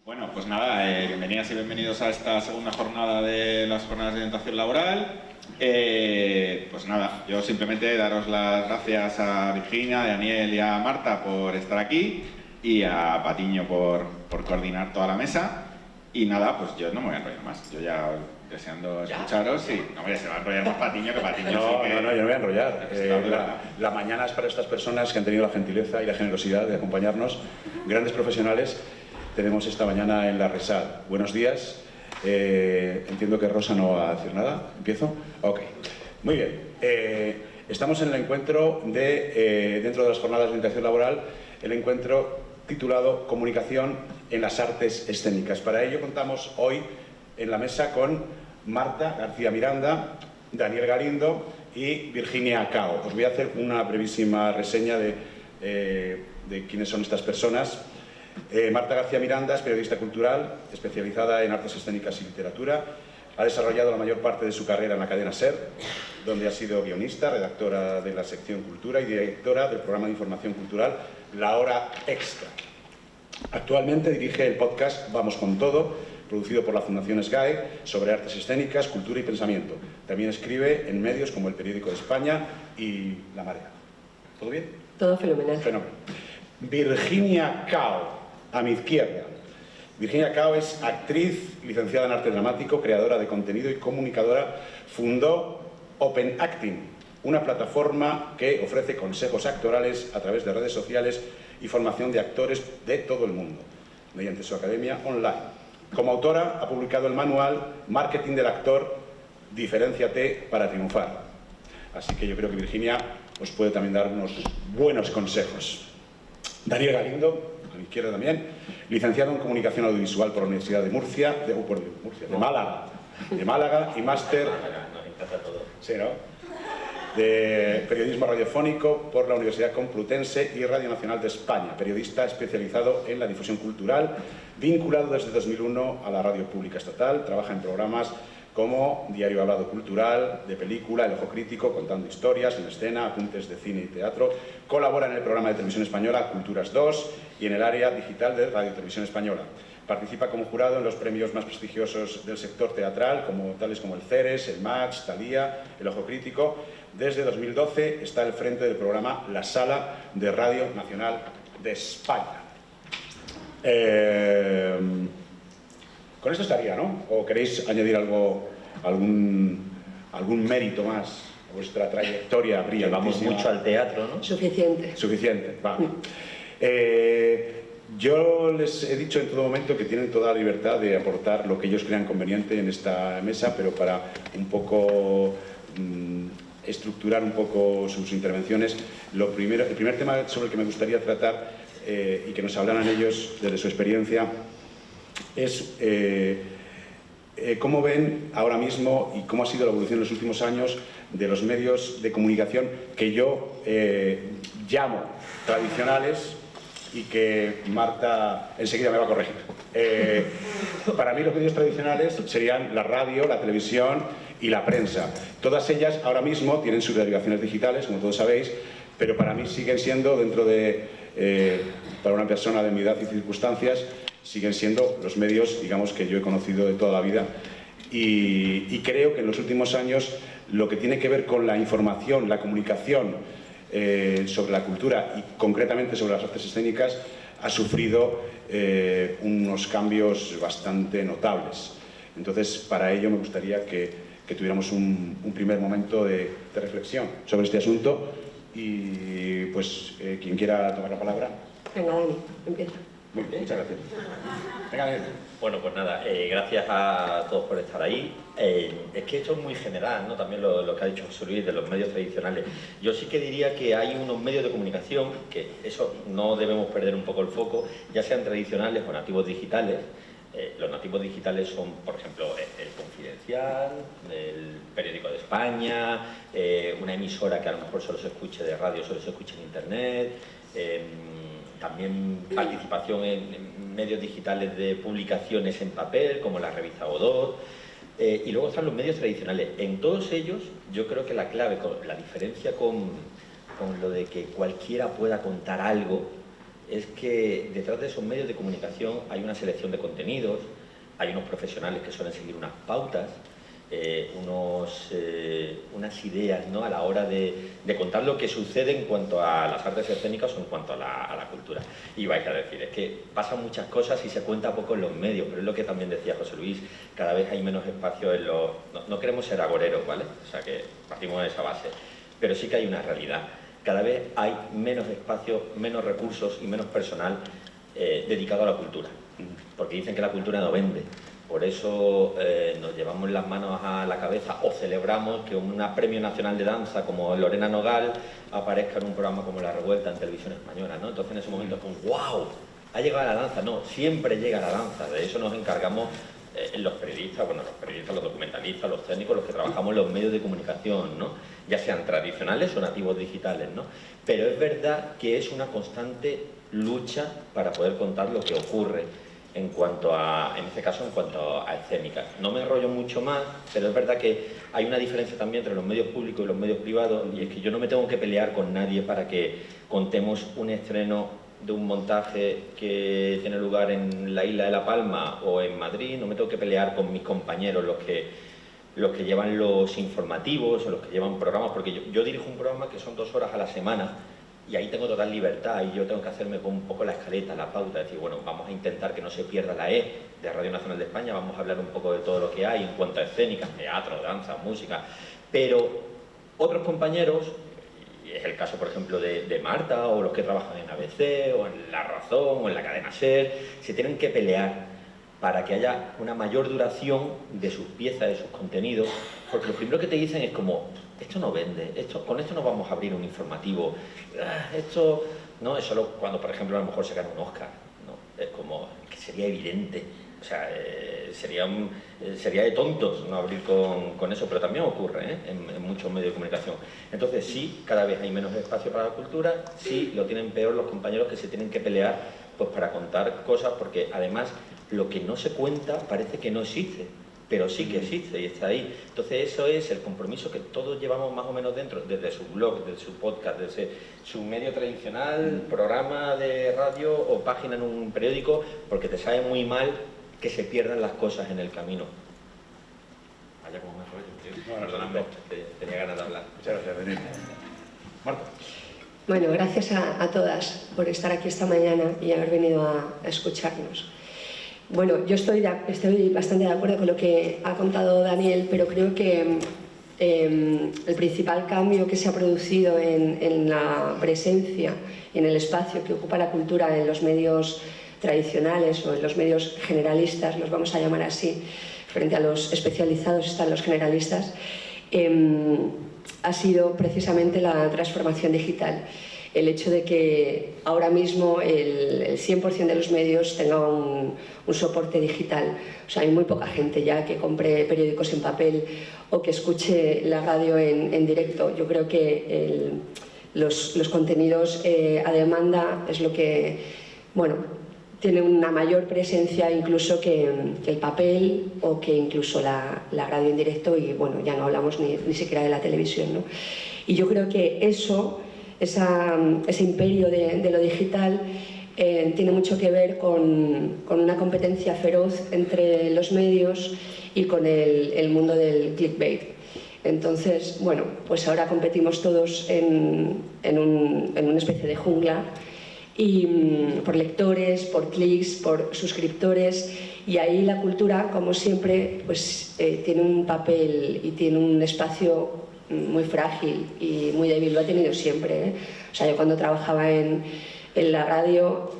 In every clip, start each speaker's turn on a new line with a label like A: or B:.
A: Bueno, pues nada, bienvenidas y bienvenidos a esta segunda jornada de las jornadas de orientación laboral. Pues nada, yo simplemente daros las gracias a Virginia, a Daniel y a Marta por estar aquí y a Patiño por coordinar toda la mesa. Y nada, pues yo no me voy a enrollar más, yo ya deseando escucharos y no se va a enrollar más Patiño que Patiño.
B: No,
A: sí que...
B: yo no me voy a enrollar. La mañana es para estas personas que han tenido la gentileza y la generosidad de acompañarnos, grandes profesionales. Tenemos esta mañana en la Resal. Buenos días. Entiendo que Rosa no va a decir nada. ¿Empiezo? Ok. Muy bien. Estamos en el encuentro dentro de las jornadas de orientación laboral, el encuentro titulado Comunicación en las artes escénicas. Para ello contamos hoy en la mesa con Marta García Miranda, Daniel Galindo y Virginia Cao. Os voy a hacer una brevísima reseña de quiénes son estas personas. Marta García Miranda es periodista cultural, especializada en artes escénicas y literatura. Ha desarrollado la mayor parte de su carrera en la cadena SER, donde ha sido guionista, redactora de la sección Cultura y directora del programa de información cultural La Hora Extra. Actualmente dirige el podcast Vamos con Todo, producido por la Fundación SGAE, sobre artes escénicas, cultura y pensamiento. También escribe en medios como El Periódico de España y La Marea. ¿Todo bien?
C: Todo fenomenal.
B: Fenómeno. Virginia Cao, a mi izquierda. Virginia Cao es actriz, licenciada en arte dramático, creadora de contenido y comunicadora. Fundó Open Acting, una plataforma que ofrece consejos actorales a través de redes sociales y formación de actores de todo el mundo, mediante su academia online. Como autora ha publicado el manual Marketing del actor, Diferénciate para triunfar. Así que yo creo que Virginia os puede también dar unos buenos consejos. Daniel Galindo, a mi izquierda también, licenciado en Comunicación Audiovisual por la Universidad de Murcia, de Málaga y máster sí, ¿no? de Periodismo Radiofónico por la Universidad Complutense y Radio Nacional de España, periodista especializado en la difusión cultural, vinculado desde 2001 a la Radio Pública Estatal, trabaja en programas como Diario Hablado Cultural, de película, El Ojo Crítico, contando historias en escena, apuntes de cine y teatro. Colabora en el programa de televisión española Culturas 2 y en el área digital de Radio Televisión Española. Participa como jurado en los premios más prestigiosos del sector teatral, tales como el Ceres, el Max, Thalía, El Ojo Crítico. Desde 2012 está al frente del programa La Sala de Radio Nacional de España. Con esto estaría, ¿no? ¿O queréis añadir algún mérito más a vuestra trayectoria brillantísima?
D: Vamos mucho al teatro, ¿no?
C: Suficiente.
B: Suficiente, vale. Yo les he dicho en todo momento que tienen toda la libertad de aportar lo que ellos crean conveniente en esta mesa, pero para un poco estructurar un poco sus intervenciones, el primer tema sobre el que me gustaría tratar y que nos hablaran ellos desde su experiencia es cómo ven ahora mismo y cómo ha sido la evolución en los últimos años de los medios de comunicación que yo llamo tradicionales y que Marta enseguida me va a corregir. Para mí los medios tradicionales serían la radio, la televisión y la prensa. Todas ellas ahora mismo tienen sus derivaciones digitales, como todos sabéis, pero para mí siguen siendo, para una persona de mi edad y circunstancias, siguen siendo los medios, digamos, que yo he conocido de toda la vida. Y creo que en los últimos años lo que tiene que ver con la información, la comunicación sobre la cultura y concretamente sobre las artes escénicas ha sufrido unos cambios bastante notables. Entonces, para ello me gustaría que tuviéramos un primer momento de reflexión sobre este asunto y, pues, quien quiera tomar la palabra.
C: Venga, Dani, empieza.
B: Muy bien, muchas gracias. Venga, Daniel.
D: Bueno, pues nada, gracias a todos por estar ahí. Es que esto es muy general, ¿no? También lo que ha dicho José Luis de los medios tradicionales. Yo sí que diría que hay unos medios de comunicación que eso no debemos perder un poco el foco, ya sean tradicionales o nativos digitales. Los nativos digitales son, por ejemplo, el Confidencial, el Periódico de España, una emisora que a lo mejor solo se escuche de radio, solo se escuche en internet. También participación en medios digitales de publicaciones en papel, como la revista Godot, y luego están los medios tradicionales. En todos ellos, yo creo que la clave, la diferencia con lo de que cualquiera pueda contar algo, es que detrás de esos medios de comunicación hay una selección de contenidos, hay unos profesionales que suelen seguir unas pautas, unas ideas, ¿no?, a la hora de contar lo que sucede en cuanto a las artes escénicas o en cuanto a la cultura. Y vais a decir, es que pasan muchas cosas y se cuenta poco en los medios, pero es lo que también decía José Luis, cada vez hay menos espacio en los... No queremos ser agoreros, ¿vale? O sea, que partimos de esa base, pero sí que hay una realidad. Cada vez hay menos espacio, menos recursos y menos personal dedicado a la cultura, porque dicen que la cultura no vende. Por eso nos llevamos las manos a la cabeza o celebramos que una premio nacional de danza como Lorena Nogal aparezca en un programa como La Revuelta en Televisión Española, ¿no? Entonces en ese momento es como ¡wow! Ha llegado la danza. No, siempre llega la danza. De eso nos encargamos los periodistas, los documentalistas, los técnicos, los que trabajamos en los medios de comunicación, ¿no? Ya sean tradicionales o nativos digitales, ¿no? Pero es verdad que es una constante lucha para poder contar lo que ocurre en este caso, en cuanto a escénicas. No me enrollo mucho más, pero es verdad que hay una diferencia también entre los medios públicos y los medios privados, y es que yo no me tengo que pelear con nadie para que contemos un estreno de un montaje que tiene lugar en la isla de La Palma o en Madrid. No me tengo que pelear con mis compañeros, los que llevan los informativos o los que llevan programas, porque yo dirijo un programa que son 2 horas a la semana, y ahí tengo total libertad y yo tengo que hacerme con un poco la escaleta, la pauta, decir, bueno, vamos a intentar que no se pierda la E de Radio Nacional de España, vamos a hablar un poco de todo lo que hay en cuanto a escénicas, teatro, danza, música, pero otros compañeros, y es el caso, por ejemplo, de Marta o los que trabajan en ABC o en La Razón o en la cadena SER, se tienen que pelear para que haya una mayor duración de sus piezas, de sus contenidos, porque lo primero que te dicen es como, esto no vende, con esto no vamos a abrir un informativo, esto no es solo cuando, por ejemplo, a lo mejor se gana un Oscar, ¿no? Es como que sería evidente, o sea, sería de tontos no abrir con eso, pero también ocurre en muchos medios de comunicación. Entonces sí, cada vez hay menos espacio para la cultura, sí, lo tienen peor los compañeros que se tienen que pelear pues para contar cosas, porque además lo que no se cuenta parece que no existe, pero sí que existe y está ahí. Entonces eso es el compromiso que todos llevamos más o menos dentro, desde su blog, desde su podcast, desde su medio tradicional, programa de radio o página en un periódico, porque te sabe muy mal que se pierdan las cosas en el camino. Vaya como me rollo, tío. Perdóname, tenía ganas de hablar.
B: Muchas gracias, Benito. Marta.
C: Bueno, gracias a todas por estar aquí esta mañana y haber venido a escucharnos. Bueno, yo estoy bastante de acuerdo con lo que ha contado Daniel, pero creo que el principal cambio que se ha producido en la presencia, en el espacio que ocupa la cultura en los medios tradicionales o en los medios generalistas, los vamos a llamar así, frente a los especializados están los generalistas, ha sido precisamente la transformación digital. El hecho de que ahora mismo el 100% de los medios tenga un soporte digital. O sea, hay muy poca gente ya que compre periódicos en papel o que escuche la radio en directo. Yo creo que los contenidos a demanda es lo que, bueno, tiene una mayor presencia incluso que el papel o que incluso la radio en directo, y bueno, ya no hablamos ni siquiera de la televisión, ¿no? Y yo creo que ese imperio de lo digital tiene mucho que ver con una competencia feroz entre los medios y con el mundo del clickbait. Entonces, bueno, pues ahora competimos todos en una especie de jungla, y por lectores, por clics, por suscriptores, y ahí la cultura, como siempre, pues tiene un papel y tiene un espacio muy frágil y muy débil. Lo ha tenido siempre, ¿eh? O sea, yo cuando trabajaba en la radio,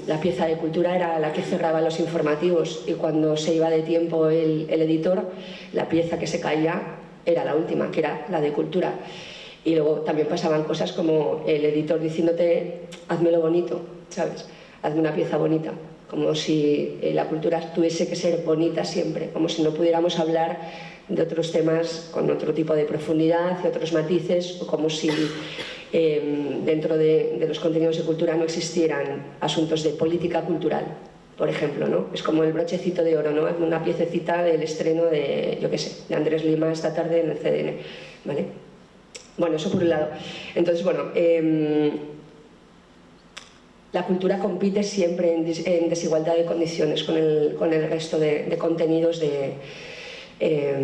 C: la pieza de cultura era la que cerraba los informativos, y cuando se iba de tiempo el editor, la pieza que se caía era la última, que era la de cultura. Y luego también pasaban cosas como el editor diciéndote, házmelo bonito, ¿sabes? Hazme una pieza bonita, como si la cultura tuviese que ser bonita siempre, como si no pudiéramos hablar de otros temas con otro tipo de profundidad y otros matices, o como si dentro de los contenidos de cultura no existieran asuntos de política cultural, por ejemplo, ¿no? Es como el brochecito de oro, ¿no? Hazme una piececita del estreno de, yo qué sé, de Andrés Lima esta tarde en el CDN, ¿vale? Bueno, eso por un lado. Entonces, bueno, la cultura compite siempre en desigualdad de condiciones con el resto de contenidos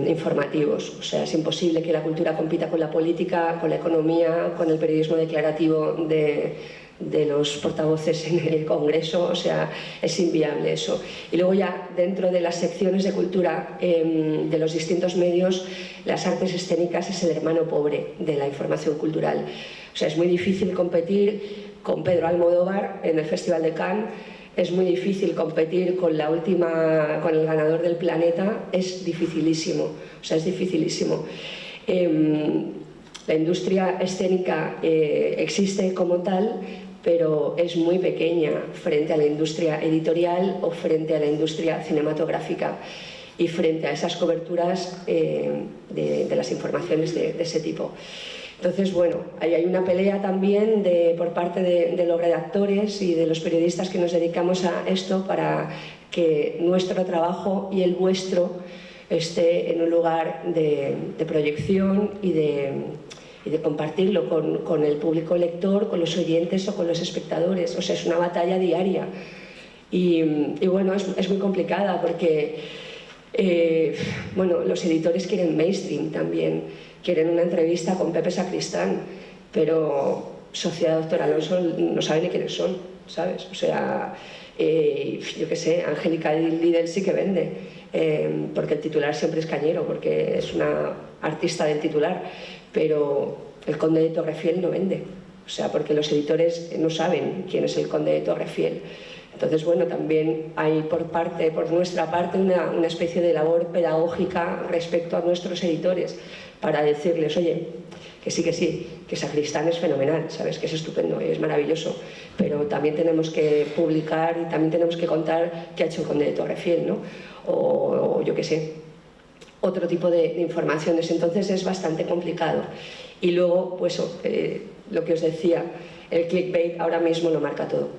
C: informativos. O sea, es imposible que la cultura compita con la política, con la economía, con el periodismo declarativo de los portavoces en el Congreso. O sea, es inviable eso. Y luego ya dentro de las secciones de cultura de los distintos medios, las artes escénicas es el hermano pobre de la información cultural. O sea, es muy difícil competir con Pedro Almodóvar en el Festival de Cannes, es muy difícil competir con con el ganador del Planeta, es dificilísimo, o sea, es dificilísimo. La industria escénica existe como tal, pero es muy pequeña frente a la industria editorial o frente a la industria cinematográfica y frente a esas coberturas de las informaciones de ese tipo. Entonces, bueno, ahí hay una pelea también por parte de los redactores y de los periodistas que nos dedicamos a esto para que nuestro trabajo y el vuestro esté en un lugar de proyección y de compartirlo con el público lector, con los oyentes o con los espectadores. O sea, es una batalla diaria. Y bueno, es muy complicada porque bueno, los editores quieren mainstream también. Quieren una entrevista con Pepe Sacristán, pero Sociedad Doctor Alonso no sabe ni quiénes son, ¿sabes? O sea, yo qué sé, Angélica Lidl sí que vende, porque el titular siempre es cañero, porque es una artista del titular, pero el Conde de Torrefiel no vende, o sea, porque los editores no saben quién es el Conde de Torrefiel. Entonces, bueno, también hay por nuestra parte una especie de labor pedagógica respecto a nuestros editores para decirles, oye, que sí, que Sacristán es fenomenal, ¿sabes? Que es estupendo, es maravilloso, pero también tenemos que publicar y también tenemos que contar qué ha hecho el Conde de Torrefiel, ¿no? O yo qué sé, otro tipo de informaciones. Entonces es bastante complicado. Y luego, pues lo que os decía, el clickbait ahora mismo lo marca todo.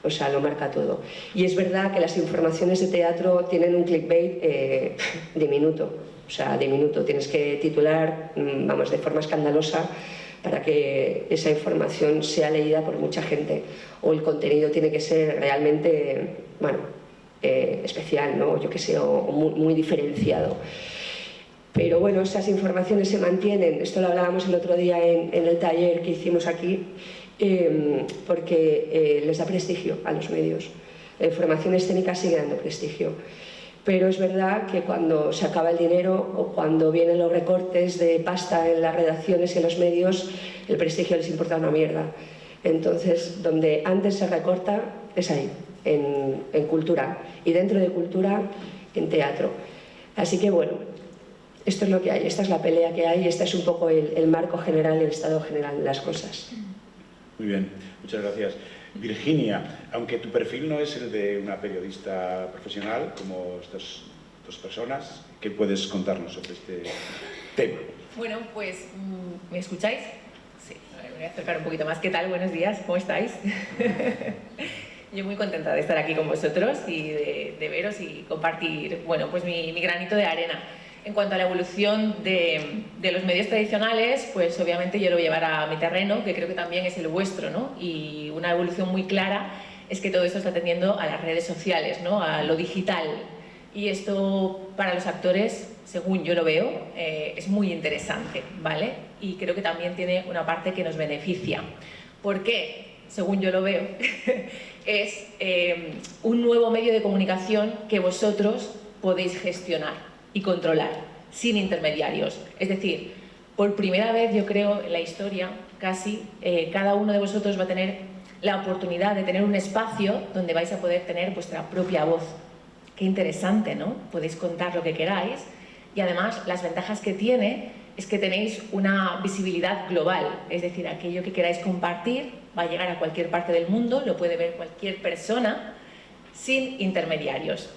C: O sea, lo marca todo. Y es verdad que las informaciones de teatro tienen un clickbait diminuto. O sea, diminuto. Tienes que titular, vamos, de forma escandalosa para que esa información sea leída por mucha gente. O el contenido tiene que ser realmente, bueno, especial, ¿no? Yo qué sé, o muy diferenciado. Pero bueno, esas informaciones se mantienen. Esto lo hablábamos el otro día en el taller que hicimos aquí. Porque les da prestigio a los medios. La información escénica sigue dando prestigio. Pero es verdad que cuando se acaba el dinero o cuando vienen los recortes de pasta en las redacciones y en los medios, el prestigio les importa una mierda. Entonces, donde antes se recorta es ahí, en cultura. Y dentro de cultura, en teatro. Así que bueno, esto es lo que hay, esta es la pelea que hay, este es un poco el marco general, el estado general de las cosas.
B: Muy bien, muchas gracias. Virginia, aunque tu perfil no es el de una periodista profesional, como estas dos personas, ¿qué puedes contarnos sobre este tema?
E: Bueno, pues, ¿me escucháis? Sí, a ver, me voy a acercar un poquito más. ¿Qué tal? Buenos días, ¿cómo estáis? Yo muy contenta de estar aquí con vosotros y de veros y compartir, bueno, pues mi granito de arena. En cuanto a la evolución de los medios tradicionales, pues obviamente yo lo voy a llevar a mi terreno, que creo que también es el vuestro, ¿no? Y una evolución muy clara es que todo esto está tendiendo a las redes sociales, ¿no? A lo digital. Y esto para los actores, según yo lo veo, es muy interesante, ¿vale? Y creo que también tiene una parte que nos beneficia. ¿Por qué? Según yo lo veo, es un nuevo medio de comunicación que vosotros podéis gestionar y controlar, sin intermediarios. Es decir, por primera vez, yo creo, en la historia, casi, cada uno de vosotros va a tener la oportunidad de tener un espacio donde vais a poder tener vuestra propia voz. Qué interesante, ¿no? Podéis contar lo que queráis y además las ventajas que tiene es que tenéis una visibilidad global, es decir, aquello que queráis compartir va a llegar a cualquier parte del mundo, lo puede ver cualquier persona sin intermediarios.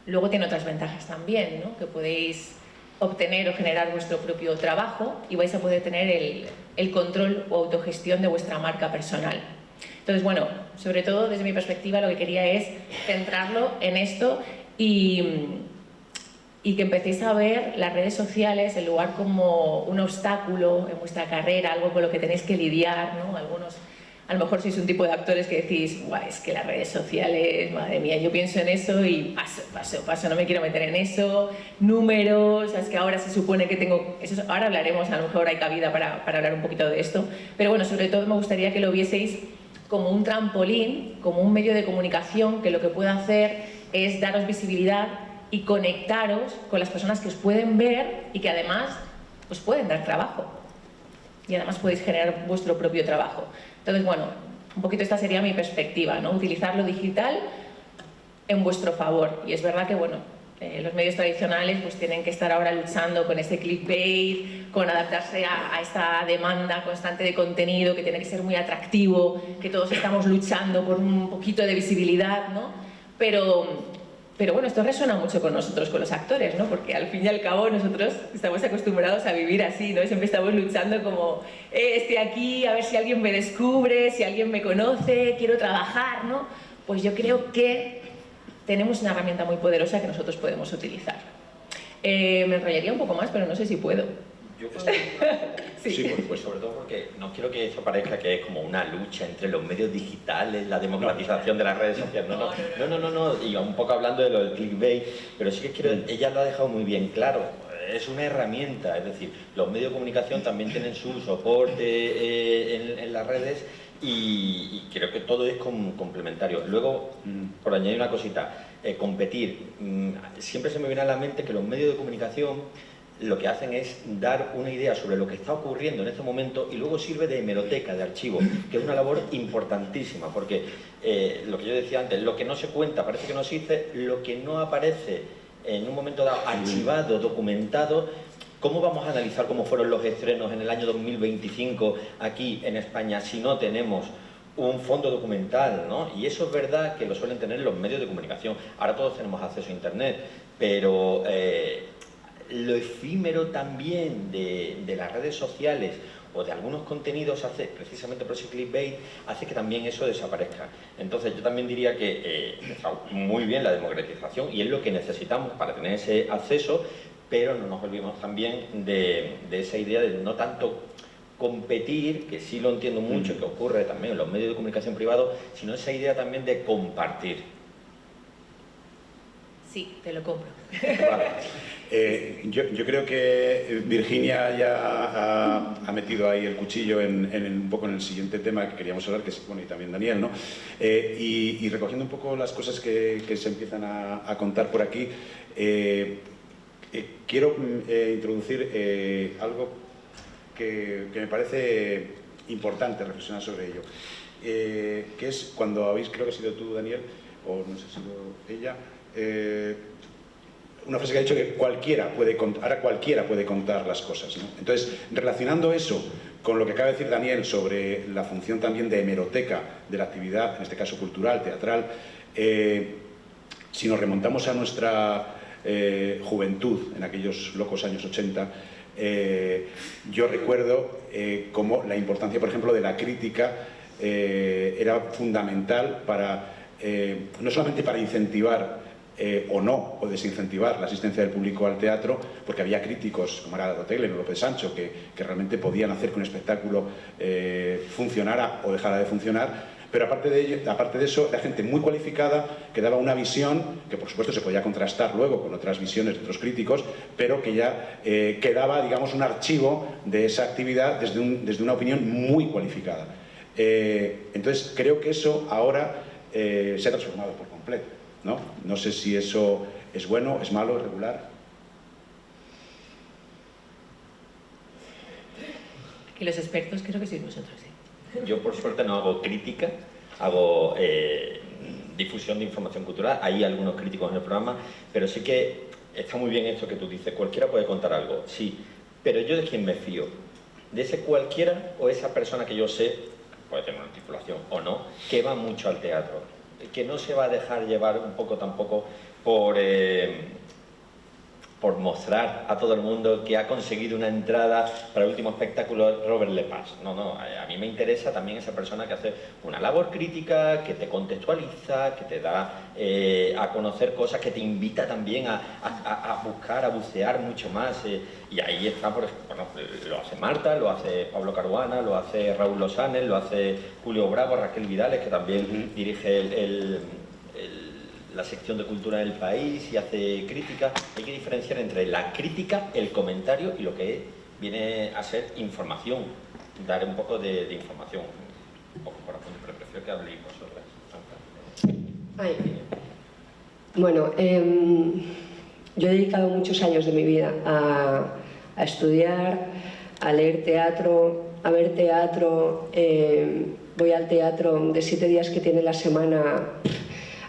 E: Luego tiene otras ventajas también, ¿no? Que podéis obtener o generar vuestro propio trabajo y vais a poder tener el control o autogestión de vuestra marca personal. Entonces, bueno, sobre todo desde mi perspectiva lo que quería es centrarlo en esto y que empecéis a ver las redes sociales en lugar como un obstáculo en vuestra carrera, algo con lo que tenéis que lidiar, ¿no? a lo mejor sois un tipo de actores que decís, guau, es que las redes sociales, madre mía, yo pienso en eso y paso, no me quiero meter en eso, números, es que ahora se supone que tengo, ahora hablaremos, a lo mejor hay cabida para hablar un poquito de esto, pero bueno, sobre todo me gustaría que lo vieseis como un trampolín, como un medio de comunicación que lo que puede hacer es daros visibilidad y conectaros con las personas que os pueden ver y que además os pueden dar trabajo. Y además podéis generar vuestro propio trabajo. Entonces, bueno, un poquito esta sería mi perspectiva, ¿no? Utilizar lo digital en vuestro favor. Y es verdad que, bueno, los medios tradicionales pues tienen que estar ahora luchando con ese clickbait, con adaptarse a esta demanda constante de contenido que tiene que ser muy atractivo, que todos estamos luchando por un poquito de visibilidad, ¿no? Pero bueno, esto resuena mucho con nosotros, con los actores, ¿no? Porque al fin y al cabo nosotros estamos acostumbrados a vivir así, ¿no? Siempre estamos luchando como, estoy aquí, a ver si alguien me descubre, si alguien me conoce, quiero trabajar, ¿no? Pues yo creo que tenemos una herramienta muy poderosa que nosotros podemos utilizar. Me enrollaría un poco más, pero no sé si puedo.
D: Yo creo sí, pues sobre todo porque no quiero que eso parezca que es como una lucha entre los medios digitales, la democratización de las redes sociales. No, y un poco hablando de lo del clickbait, pero sí que quiero, ella lo ha dejado muy bien claro, es una herramienta, es decir, los medios de comunicación también tienen su soporte en las redes y creo que todo es complementario. Luego, por añadir una cosita, competir, siempre se me viene a la mente que los medios de comunicación lo que hacen es dar una idea sobre lo que está ocurriendo en este momento y luego sirve de hemeroteca, de archivo, que es una labor importantísima, porque lo que yo decía antes, lo que no se cuenta parece que no existe, lo que no aparece en un momento dado archivado, documentado. ¿Cómo vamos a analizar cómo fueron los estrenos en el año 2025 aquí en España si no tenemos un fondo documental, ¿no? Y eso es verdad que lo suelen tener los medios de comunicación. Ahora todos tenemos acceso a Internet, pero lo efímero también de las redes sociales o de algunos contenidos hace, precisamente por ese clickbait, hace que también eso desaparezca. Entonces yo también diría que está muy bien la democratización y es lo que necesitamos para tener ese acceso, pero no nos olvidemos también de esa idea de no tanto competir, que sí lo entiendo mucho, que ocurre también en los medios de comunicación privados, sino esa idea también de compartir.
E: Sí, te lo compro.
B: Vale. Yo creo que Virginia ya ha metido ahí el cuchillo un poco en el siguiente tema que queríamos hablar, que es, bueno, y también Daniel, ¿no? Y recogiendo un poco las cosas que se empiezan a contar por aquí, quiero introducir algo que me parece importante reflexionar sobre ello, que es cuando habéis, creo que ha sido tú, Daniel, o no sé si ha sido ella, una frase que ha dicho que ahora cualquiera puede contar las cosas, ¿no? Entonces, relacionando eso con lo que acaba de decir Daniel sobre la función también de hemeroteca de la actividad, en este caso cultural, teatral, si nos remontamos a nuestra juventud, en aquellos locos años 80, yo recuerdo cómo la importancia, por ejemplo, de la crítica era fundamental para, no solamente para incentivar o desincentivar la asistencia del público al teatro, porque había críticos como era Teglen o López Sancho que realmente podían hacer que un espectáculo funcionara o dejara de funcionar, pero aparte de eso era gente muy cualificada que daba una visión que por supuesto se podía contrastar luego con otras visiones de otros críticos, pero que ya quedaba, digamos, un archivo de esa actividad desde una opinión muy cualificada. Entonces creo que eso ahora se ha transformado por completo, ¿no? No sé si eso es bueno, es malo, es regular.
E: Aquí los expertos creo que sois vosotros, sí.
D: Yo por suerte no hago crítica, hago difusión de información cultural. Hay algunos críticos en el programa, pero sí que está muy bien esto que tú dices, cualquiera puede contar algo, sí, pero yo de quién me fío, de ese cualquiera o esa persona que yo sé, puede tener una titulación o no, que va mucho al teatro, que no se va a dejar llevar un poco tampoco por por mostrar a todo el mundo que ha conseguido una entrada para el último espectáculo Robert Lepage. No, no, a mí me interesa también esa persona que hace una labor crítica, que te contextualiza, que te da a conocer cosas, que te invita también a buscar, a bucear mucho más. Y ahí está, por ejemplo, bueno, lo hace Marta, lo hace Pablo Caruana, lo hace Raúl Losanes, lo hace Julio Bravo, Raquel Vidales, que también dirige la sección de cultura del país y hace crítica. Hay que diferenciar entre la crítica, el comentario y lo que viene a ser información, dar un poco de información, un poco por apunte, pero prefiero que habléis vosotras.
C: Ay. Bueno, yo he dedicado muchos años de mi vida a estudiar, a leer teatro, a ver teatro. Voy al teatro de 7 días que tiene la semana.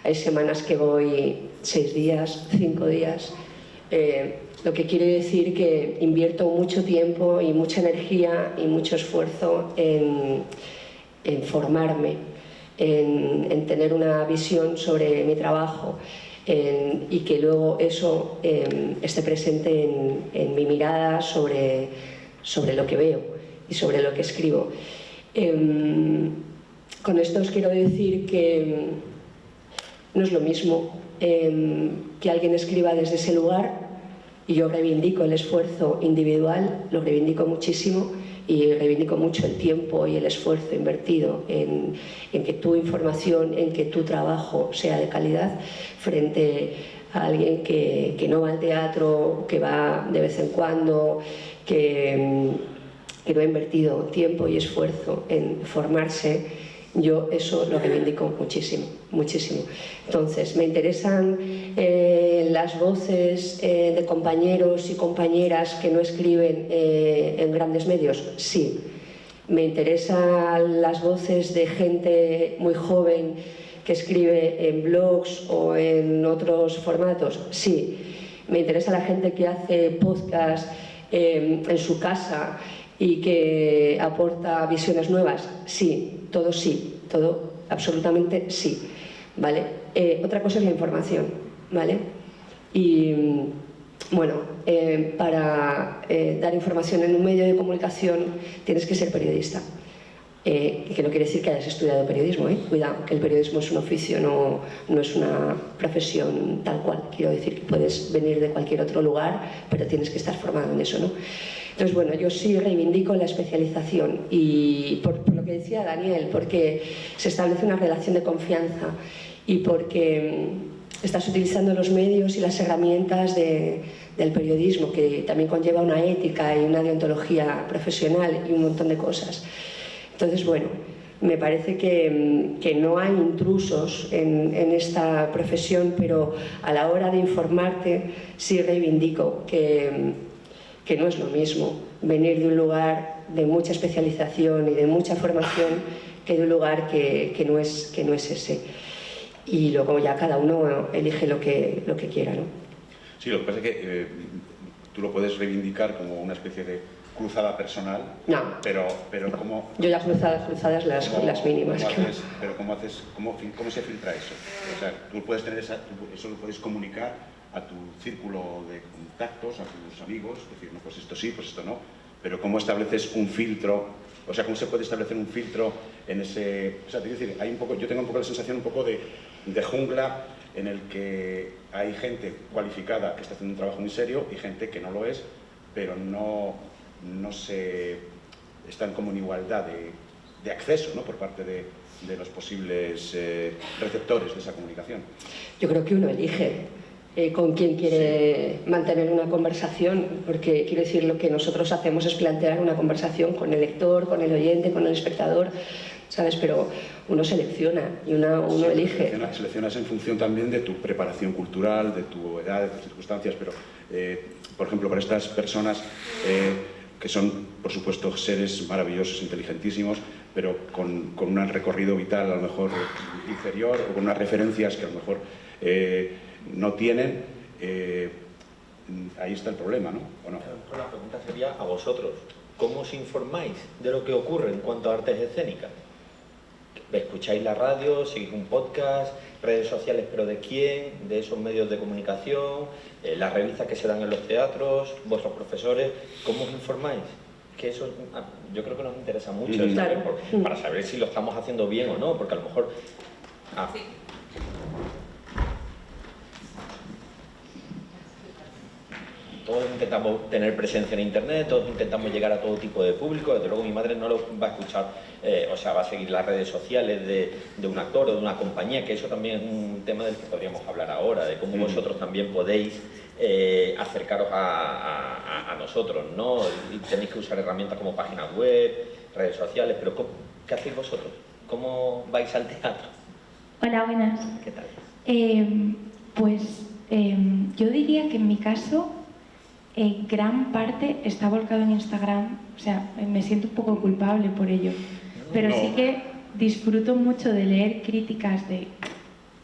C: Hay semanas que voy 6 días, 5 días. Lo que quiere decir que invierto mucho tiempo y mucha energía y mucho esfuerzo en formarme, en tener una visión sobre mi trabajo y que luego eso esté presente en mi mirada sobre lo que veo y sobre lo que escribo. Con esto os quiero decir que no es lo mismo que alguien escriba desde ese lugar, y yo reivindico el esfuerzo individual, lo reivindico muchísimo, y reivindico mucho el tiempo y el esfuerzo invertido en que tu información, en que tu trabajo sea de calidad, frente a alguien que no va al teatro, que va de vez en cuando, que no ha invertido tiempo y esfuerzo en formarse. Yo eso lo reivindico muchísimo, muchísimo. Entonces, me interesan las voces de compañeros y compañeras que no escriben en grandes medios, sí. Me interesan las voces de gente muy joven que escribe en blogs o en otros formatos, sí. Me interesa la gente que hace podcast en su casa y que aporta visiones nuevas, sí, todo absolutamente sí, ¿vale? Otra cosa es la información, ¿vale? Y bueno, para dar información en un medio de comunicación tienes que ser periodista, que no quiere decir que hayas estudiado periodismo, cuidado, que el periodismo es un oficio, no es una profesión tal cual. Quiero decir que puedes venir de cualquier otro lugar, pero tienes que estar formado en eso, ¿no? Entonces, bueno, yo sí reivindico la especialización, y por lo que decía Daniel, porque se establece una relación de confianza y porque estás utilizando los medios y las herramientas del periodismo, que también conlleva una ética y una deontología profesional y un montón de cosas. Entonces, bueno, me parece que no hay intrusos en esta profesión, pero a la hora de informarte sí reivindico que no es lo mismo venir de un lugar de mucha especialización y de mucha formación que de un lugar que no es ese. Y luego ya cada uno elige lo que quiera, ¿no?
B: Sí, lo que pasa es que tú lo puedes reivindicar como una especie de cruzada personal,
C: no.
B: pero ¿cómo?
C: Yo ya cruzadas las mínimas.
B: ¿Cómo se filtra eso? O sea, tú puedes tener eso lo puedes comunicar a tu círculo de contactos, a tus amigos, decir, no, pues esto sí, pues esto no, pero ¿cómo estableces un filtro? O sea, ¿cómo se puede establecer un filtro en ese...? O sea, te quiero decir, yo tengo un poco la sensación un poco de jungla, en el que hay gente cualificada que está haciendo un trabajo muy serio y gente que no lo es, pero no están como en igualdad de acceso, ¿no?, por parte de los posibles receptores de esa comunicación.
C: Yo creo que uno elige con quién quiere mantener una conversación, porque quiero decir, lo que nosotros hacemos es plantear una conversación con el lector, con el oyente, con el espectador, ¿sabes? Pero uno selecciona y uno elige.
B: Seleccionas en función también de tu preparación cultural, de tu edad, de tus circunstancias, pero, por ejemplo, para estas personas que son, por supuesto, seres maravillosos, inteligentísimos, pero con un recorrido vital a lo mejor inferior, o con unas referencias que a lo mejor no tienen, ahí está el problema, ¿no? ¿O no?
D: La pregunta sería a vosotros: ¿cómo os informáis de lo que ocurre en cuanto a artes escénicas? ¿Escucháis la radio? ¿Seguís un podcast? ¿Redes sociales, pero de quién? ¿De esos medios de comunicación? ¿Las revistas que se dan en los teatros? ¿Vuestros profesores? ¿Cómo os informáis? Que eso yo creo que nos interesa mucho,
C: Claro.
D: para saber si lo estamos haciendo bien o no, porque a lo mejor...
E: Sí.
D: Todos intentamos tener presencia en internet, todos intentamos llegar a todo tipo de público. Desde luego mi madre no lo va a escuchar, o sea, va a seguir las redes sociales de un actor o de una compañía, que eso también es un tema del que podríamos hablar ahora, de cómo vosotros también podéis acercaros a nosotros, ¿no? Y tenéis que usar herramientas como páginas web, redes sociales, pero ¿qué hacéis vosotros? ¿Cómo vais al teatro?
F: Hola, buenas.
D: ¿Qué tal?
F: Yo diría que en mi caso gran parte está volcado en Instagram, o sea, me siento un poco culpable por ello, pero
A: No.
F: sí que disfruto mucho de leer críticas de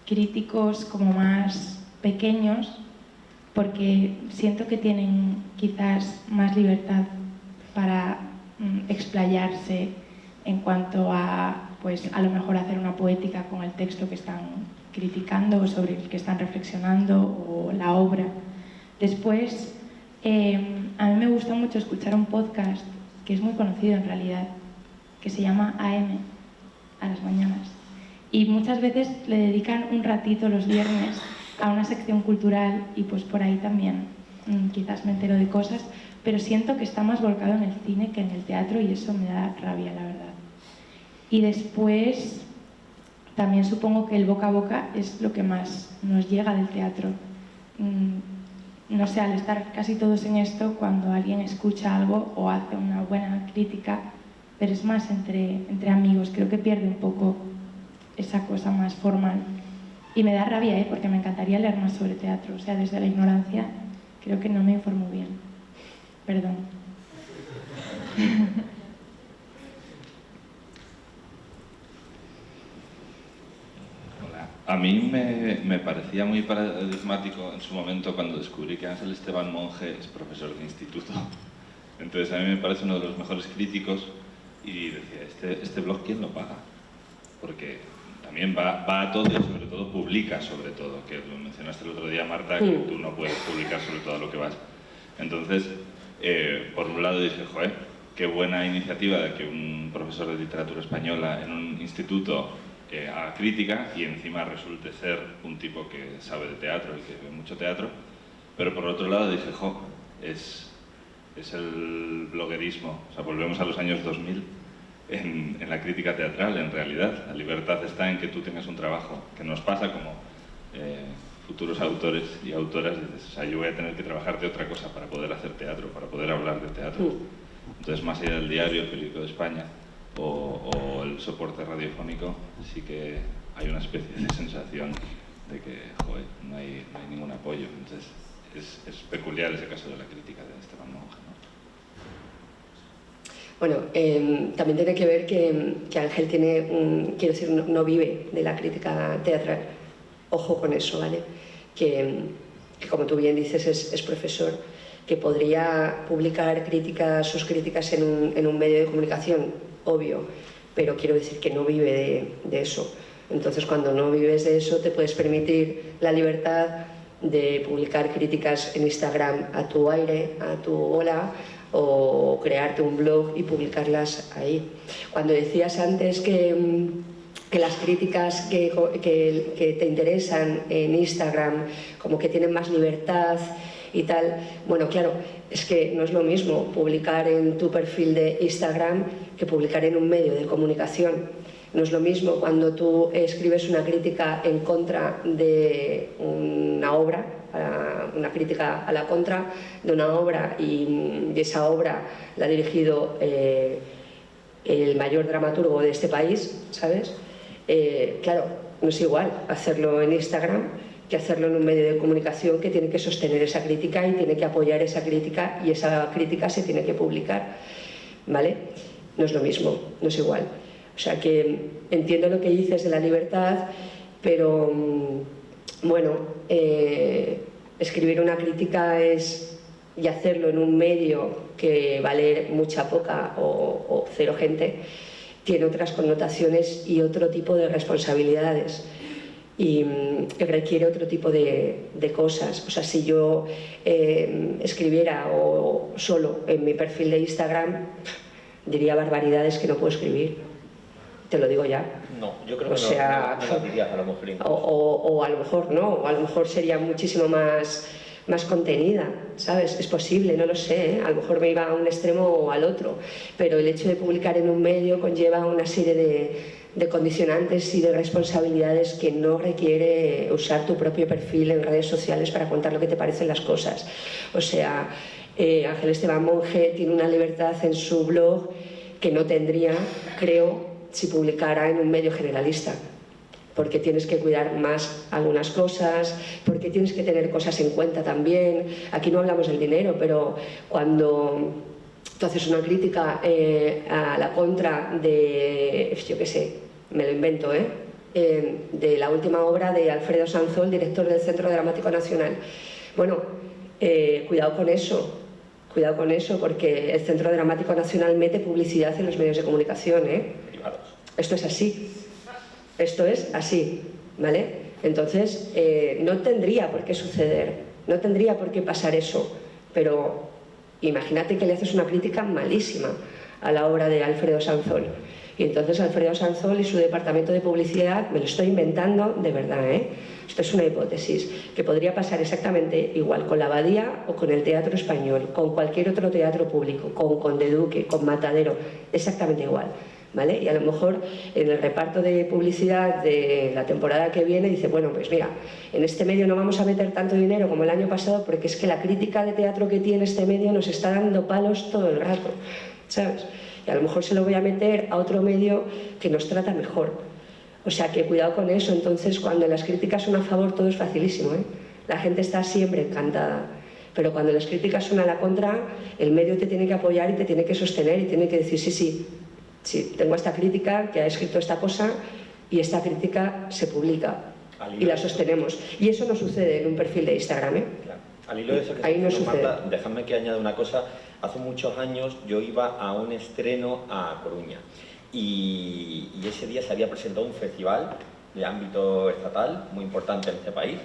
F: críticos como más pequeños, porque siento que tienen quizás más libertad para explayarse en cuanto a, pues, a lo mejor hacer una poética con el texto que están criticando o sobre el que están reflexionando o la obra. Después, a mí me gusta mucho escuchar un podcast que es muy conocido en realidad, que se llama AM, a las mañanas. Y muchas veces le dedican un ratito los viernes a una sección cultural y pues por ahí también quizás me entero de cosas, pero siento que está más volcado en el cine que en el teatro y eso me da rabia, la verdad. Y después, también supongo que el boca a boca es lo que más nos llega del teatro. No sé, al estar casi todos en esto, cuando alguien escucha algo o hace una buena crítica, pero es más entre amigos, creo que pierde un poco esa cosa más formal. Y me da rabia, porque me encantaría leer más sobre teatro, o sea, desde la ignorancia creo que no me informo bien. Perdón.
G: A mí me parecía muy paradigmático en su momento cuando descubrí que Ángel Esteban Monge es profesor de instituto. Entonces a mí me parece uno de los mejores críticos y decía, ¿este blog quién lo paga? Porque también va a todo y sobre todo publica sobre todo, que lo mencionaste el otro día, Marta, que tú no puedes publicar sobre todo lo que vas. Entonces, por un lado dije, joder, qué buena iniciativa de que un profesor de literatura española en un instituto haga crítica y encima resulte ser un tipo que sabe de teatro y que ve mucho teatro, pero por otro lado dije, jo, es el bloguerismo, o sea, volvemos a los años 2000 en la crítica teatral, en realidad. La libertad está en que tú tengas un trabajo, que nos pasa como futuros autores y autoras, dices, o sea, yo voy a tener que trabajar de otra cosa para poder hacer teatro, para poder hablar de teatro. Entonces, más allá del diario, el periódico de España, o el soporte radiofónico, sí que hay una especie de sensación de que, joder, no hay ningún apoyo. Entonces, es peculiar ese caso de la crítica de Esteban Monge, ¿no?
C: Bueno, también tiene que ver que Ángel tiene quiero decir, no vive de la crítica teatral. Ojo con eso, ¿vale? Que como tú bien dices, es profesor, que podría publicar sus críticas en un medio de comunicación, obvio, pero quiero decir que no vive de eso. Entonces, cuando no vives de eso, te puedes permitir la libertad de publicar críticas en Instagram a tu aire, a tu hola, o crearte un blog y publicarlas ahí. Cuando decías antes que las críticas que te interesan en Instagram como que tienen más libertad y tal, bueno, claro, es que no es lo mismo publicar en tu perfil de Instagram que publicar en un medio de comunicación. No es lo mismo cuando tú escribes una crítica en contra de una obra, una crítica a la contra de una obra, y esa obra la ha dirigido el mayor dramaturgo de este país, ¿sabes? Claro, no es igual hacerlo en Instagram que hacerlo en un medio de comunicación que tiene que sostener esa crítica y tiene que apoyar esa crítica, y esa crítica se tiene que publicar, ¿vale? No es lo mismo, no es igual. O sea que entiendo lo que dices de la libertad, pero bueno, escribir una crítica y hacerlo en un medio que va a leer mucha, poca o cero gente, tiene otras connotaciones y otro tipo de responsabilidades. Y requiere otro tipo de cosas. O sea, si yo escribiera o solo en mi perfil de Instagram, diría barbaridades que no puedo escribir. Te lo digo ya.
D: No, yo creo que
C: O sea,
D: no lo dirías a lo mejor incluso.
C: O a lo mejor no, o a lo mejor sería muchísimo más contenida, ¿sabes? Es posible, no lo sé, ¿eh? A lo mejor me iba a un extremo o al otro, pero el hecho de publicar en un medio conlleva una serie de condicionantes y de responsabilidades que no requiere usar tu propio perfil en redes sociales para contar lo que te parecen las cosas. O sea, Ángel Esteban Monge tiene una libertad en su blog que no tendría, creo, si publicara en un medio generalista, porque tienes que cuidar más algunas cosas, porque tienes que tener cosas en cuenta también. Aquí no hablamos del dinero, pero cuando tú haces una crítica a la contra de, yo qué sé, me lo invento, de la última obra de Alfredo Sanzol, director del Centro Dramático Nacional. Bueno, cuidado con eso, porque el Centro Dramático Nacional mete publicidad en los medios de comunicación, Esto es así, ¿vale? Entonces, no tendría por qué suceder, no tendría por qué pasar eso, pero imagínate que le haces una crítica malísima a la obra de Alfredo Sanzol. Y entonces Alfredo Sanzol y su departamento de publicidad, me lo estoy inventando de verdad, Esto es una hipótesis, que podría pasar exactamente igual con la Abadía o con el Teatro Español, con cualquier otro teatro público, con Conde Duque, con Matadero, exactamente igual, ¿vale? Y a lo mejor en el reparto de publicidad de la temporada que viene dice, bueno, pues mira, en este medio no vamos a meter tanto dinero como el año pasado porque es que la crítica de teatro que tiene este medio nos está dando palos todo el rato, ¿sabes? Y a lo mejor se lo voy a meter a otro medio que nos trata mejor. O sea que cuidado con eso. Entonces, cuando las críticas son a favor, todo es facilísimo, La gente está siempre encantada. Pero cuando las críticas son a la contra, el medio te tiene que apoyar y te tiene que sostener y tiene que decir, sí, tengo esta crítica que ha escrito esta cosa y esta crítica se publica y la sostenemos. Y eso no sucede en un perfil de Instagram,
D: Claro. Al hilo de eso que
C: ahí no sucede.
D: Marta, déjame que añada una cosa. Hace muchos años yo iba a un estreno a Coruña y ese día se había presentado un festival de ámbito estatal muy importante en este país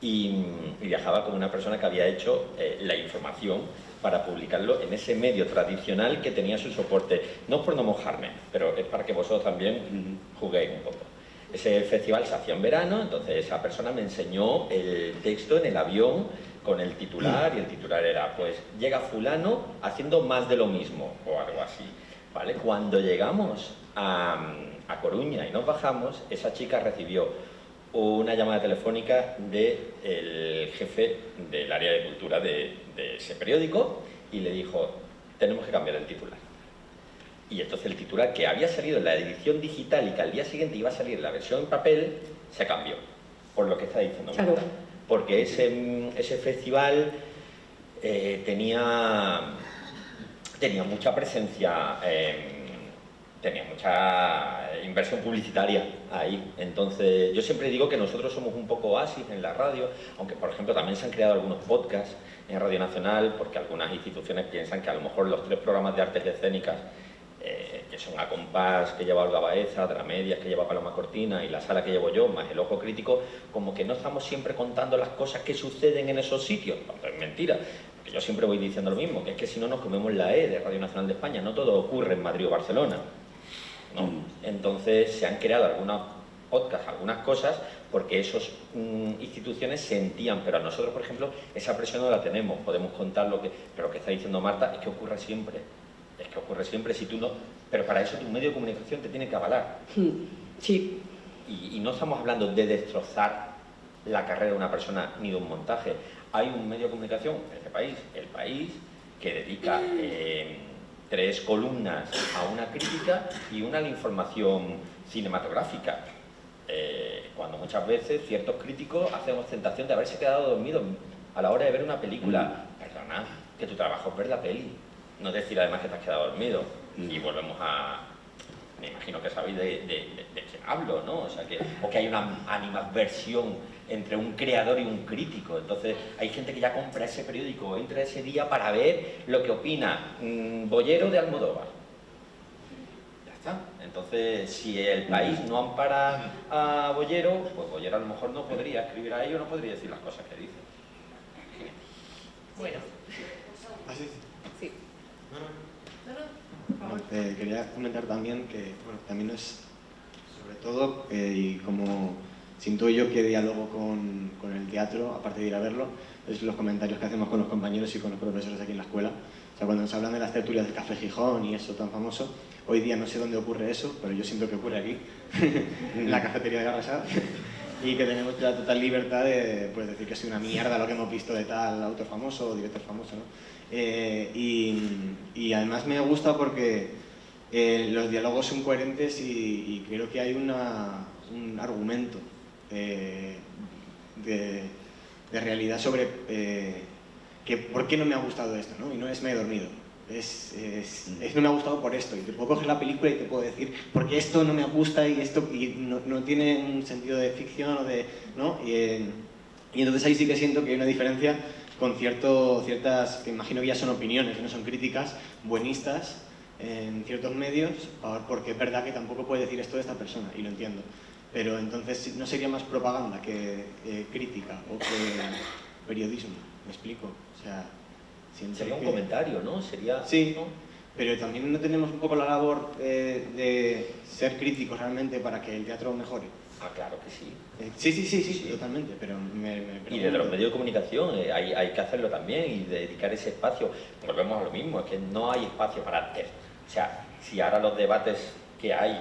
D: y viajaba con una persona que había hecho la información para publicarlo en ese medio tradicional que tenía su soporte. No por no mojarme, pero es para que vosotros también juguéis un poco. Ese festival se hacía en verano, entonces esa persona me enseñó el texto en el avión con el titular, y el titular era, pues, llega fulano haciendo más de lo mismo, o algo así, ¿vale? Cuando llegamos a Coruña y nos bajamos, esa chica recibió una llamada telefónica del jefe del área de cultura de ese periódico y le dijo, tenemos que cambiar el titular. Y entonces el titular que había salido en la edición digital y que al día siguiente iba a salir en la versión en papel, se cambió, por lo que está diciendo Marta.
C: Claro.
D: Porque ese festival tenía mucha presencia, tenía mucha inversión publicitaria ahí. Entonces yo siempre digo que nosotros somos un poco oasis en la radio, aunque por ejemplo también se han creado algunos podcasts en Radio Nacional, porque algunas instituciones piensan que a lo mejor los 3 programas de artes escénicas que son A Compás, que lleva Olga Baeza, Dramedias, que lleva Paloma Cortina, y La Sala, que llevo yo, más El Ojo Crítico, como que no estamos siempre contando las cosas que suceden en esos sitios. Es mentira, porque yo siempre voy diciendo lo mismo, que es que si no nos comemos la E de Radio Nacional de España, no todo ocurre en Madrid o Barcelona, ¿no? Entonces se han creado algunos podcasts, algunas cosas, porque esas instituciones sentían, pero a nosotros, por ejemplo, esa presión no la tenemos, podemos contar pero lo que está diciendo Marta es que ocurre siempre. Es que ocurre siempre si tú no... Pero para eso tu medio de comunicación te tiene que avalar.
C: Sí.
D: Y no estamos hablando de destrozar la carrera de una persona ni de un montaje. Hay un medio de comunicación en este país, El País, que dedica 3 columnas a una crítica y una a la información cinematográfica. Cuando muchas veces ciertos críticos hacen ostentación de haberse quedado dormidos a la hora de ver una película. Perdona, que tu trabajo es ver la peli. No decir además que te has quedado dormido. Y volvemos a... Me imagino que sabéis de quién hablo, ¿no? O que hay una animadversión entre un creador y un crítico. Entonces hay gente que ya compra ese periódico, entra ese día para ver lo que opina Bollero de Almodóvar. Ya está. Entonces, si el país no ampara a Bollero, pues Bollero a lo mejor no podría escribir a ello, no podría decir las cosas que dice.
E: Bueno. Sí.
H: Quería comentar también que, bueno, también es, sobre todo, y como siento yo que diálogo con el teatro, aparte de ir a verlo, es los comentarios que hacemos con los compañeros y con los profesores aquí en la escuela. O sea, cuando nos hablan de las tertulias del Café Gijón y eso tan famoso, hoy día no sé dónde ocurre eso, pero yo siento que ocurre aquí, en la cafetería de Garrasada, y que tenemos la total libertad de pues, decir que es una mierda lo que hemos visto de tal autor famoso o director famoso, ¿no? Y además me gusta porque los diálogos son coherentes y creo que hay un argumento de realidad sobre que por qué no me ha gustado esto, ¿no? Y no es me he dormido. No me ha gustado por esto, y te puedo coger la película y te puedo decir porque esto no me gusta y esto y no tiene un sentido de ficción o de, ¿no? Y entonces ahí sí que siento que hay una diferencia con ciertas, que imagino que ya son opiniones, que no son críticas, buenistas en ciertos medios, porque es verdad que tampoco puede decir esto de esta persona, y lo entiendo. Pero entonces no sería más propaganda que crítica o que periodismo, ¿me explico? O sea,
D: sería un comentario, ¿no? Sería,
H: sí,
D: ¿no?
H: Pero también no tenemos un poco la labor de ser críticos realmente para que el teatro mejore.
D: Ah, claro que sí.
H: Sí, totalmente, pero me
D: y desde los medios de comunicación hay que hacerlo también y dedicar ese espacio. Volvemos a lo mismo, es que no hay espacio para antes. O sea, si ahora los debates que hay,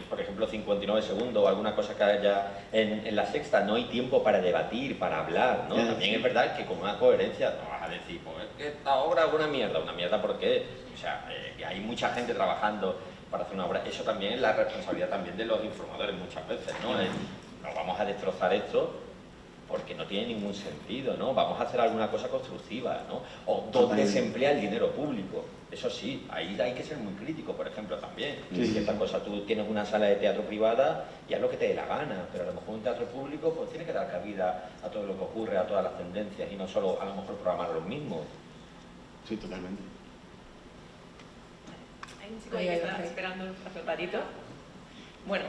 D: por ejemplo 59 segundos o alguna cosa que haya en La Sexta, no hay tiempo para debatir, para hablar, ¿no? También es verdad que con una coherencia no vas a decir, pues es que esta obra es una mierda ¿por qué? O sea, que hay mucha gente trabajando para hacer una obra. Eso también es la responsabilidad también de los informadores muchas veces, ¿no? No vamos a destrozar esto porque no tiene ningún sentido, ¿no? Vamos a hacer alguna cosa constructiva, ¿no? O dónde se emplea el dinero público. Eso sí, ahí hay que ser muy crítico, por ejemplo, también. Cierta cosa, tú tienes una sala de teatro privada y haz lo que te dé la gana, pero a lo mejor un teatro público pues tiene que dar cabida a todo lo que ocurre, a todas las tendencias y no solo a lo mejor programar los mismos.
H: Sí, totalmente.
E: Hay un chico ahí que está esperando hace un ratito. Bueno,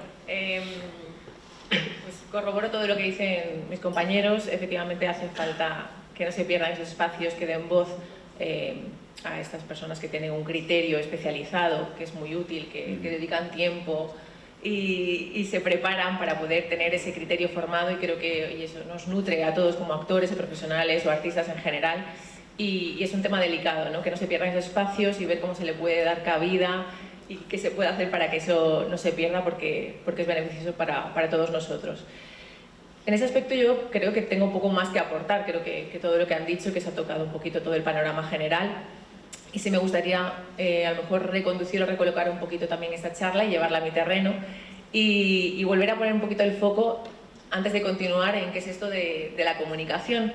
E: pues corroboro todo lo que dicen mis compañeros. Efectivamente hace falta que no se pierdan esos espacios, que den voz a estas personas que tienen un criterio especializado, que es muy útil, que dedican tiempo y se preparan para poder tener ese criterio formado, y creo que eso nos nutre a todos como actores o profesionales o artistas en general. Y es un tema delicado, ¿no? Que no se pierdan esos espacios y ver cómo se le puede dar cabida y qué se puede hacer para que eso no se pierda, porque es beneficioso para todos nosotros. En ese aspecto yo creo que tengo un poco más que aportar, creo que todo lo que han dicho, que se ha tocado un poquito todo el panorama general, y sí me gustaría a lo mejor reconducir o recolocar un poquito también esta charla y llevarla a mi terreno y volver a poner un poquito el foco, antes de continuar, en qué es esto de la comunicación.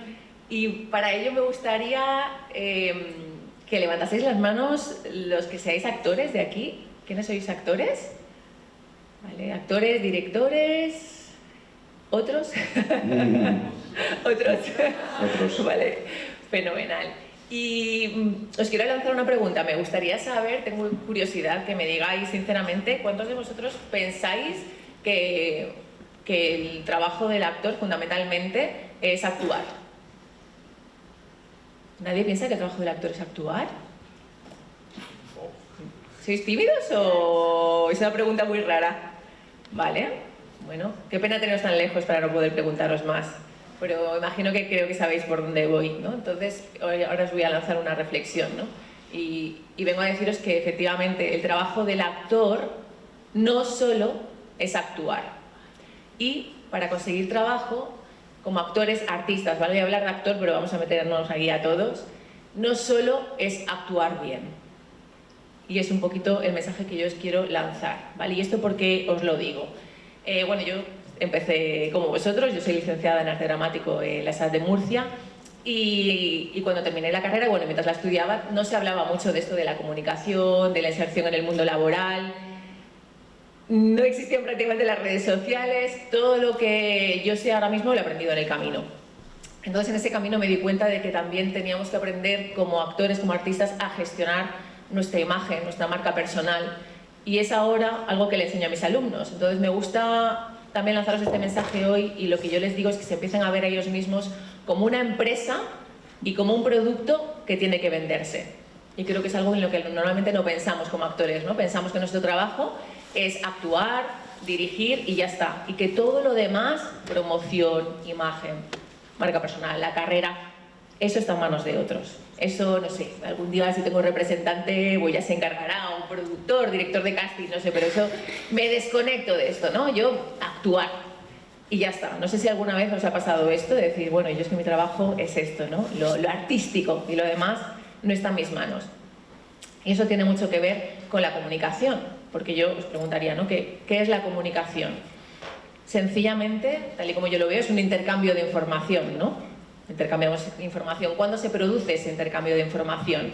E: Y para ello me gustaría que levantaseis las manos los que seáis actores de aquí. ¿Quiénes sois actores? ¿Vale? ¿Actores, directores? ¿Otros? ¿Otros? Vale, fenomenal. Y os quiero lanzar una pregunta. Me gustaría saber, tengo curiosidad, que me digáis sinceramente, ¿cuántos de vosotros pensáis que el trabajo del actor fundamentalmente es actuar? ¿Nadie piensa que el trabajo del actor es actuar? ¿Sois tímidos o es una pregunta muy rara? Vale, bueno, qué pena teneros tan lejos para no poder preguntaros más, pero imagino que creo que sabéis por dónde voy, ¿no? Entonces, ahora os voy a lanzar una reflexión, ¿no? Y vengo a deciros que efectivamente el trabajo del actor no solo es actuar. Y para conseguir trabajo, como actores, artistas, ¿vale? Voy a hablar de actor, pero vamos a meternos aquí a todos. No solo es actuar bien. Y es un poquito el mensaje que yo os quiero lanzar, ¿vale? ¿Y esto por qué os lo digo? Bueno, yo empecé como vosotros, yo soy licenciada en arte dramático en la ESAD de Murcia, y cuando terminé la carrera, bueno, mientras la estudiaba, no se hablaba mucho de esto de la comunicación, de la inserción en el mundo laboral. No existían prácticamente las redes sociales, todo lo que yo sé ahora mismo lo he aprendido en el camino. Entonces en ese camino me di cuenta de que también teníamos que aprender como actores, como artistas, a gestionar nuestra imagen, nuestra marca personal, Y es ahora algo que le enseño a mis alumnos. Entonces me gusta también lanzaros este mensaje hoy, y lo que yo les digo es que se empiecen a ver a ellos mismos como una empresa y como un producto que tiene que venderse. Y creo que es algo en lo que normalmente no pensamos como actores, ¿no? Pensamos que nuestro trabajo es actuar, dirigir y ya está. Y que todo lo demás, promoción, imagen, marca personal, la carrera, eso está en manos de otros. Eso, no sé, algún día si tengo un representante, pues ya se encargará, un productor, director de casting, no sé, pero eso me desconecto de esto, ¿no? Yo actuar y ya está. No sé si alguna vez os ha pasado esto, de decir, bueno, yo es que mi trabajo es esto, ¿no? Lo artístico, y lo demás no está en mis manos. Y eso tiene mucho que ver con la comunicación, porque yo os preguntaría, ¿no? ¿Qué es la comunicación? Sencillamente, tal y como yo lo veo, es un intercambio de información, ¿no? Intercambiamos información. ¿Cuándo se produce ese intercambio de información?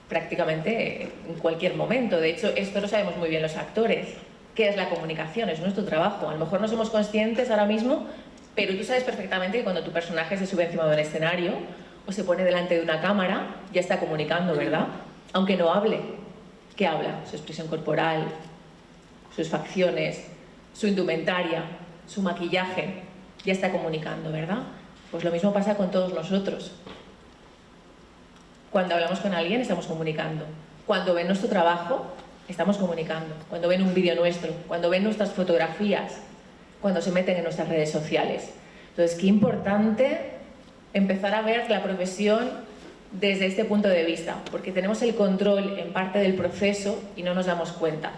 E: Prácticamente en cualquier momento. De hecho, esto lo sabemos muy bien los actores. ¿Qué es la comunicación? Es nuestro trabajo. A lo mejor no somos conscientes ahora mismo, pero tú sabes perfectamente que cuando tu personaje se sube encima de un escenario o se pone delante de una cámara, ya está comunicando, ¿verdad? Aunque no hable. ¿Qué habla? Su expresión corporal, sus facciones, su indumentaria, su maquillaje, ya está comunicando, ¿verdad? Pues lo mismo pasa con todos nosotros. Cuando hablamos con alguien estamos comunicando. Cuando ven nuestro trabajo estamos comunicando. Cuando ven un vídeo nuestro, cuando ven nuestras fotografías, cuando se meten en nuestras redes sociales. Entonces, qué importante empezar a ver la profesión desde este punto de vista, porque tenemos el control en parte del proceso y no nos damos cuenta.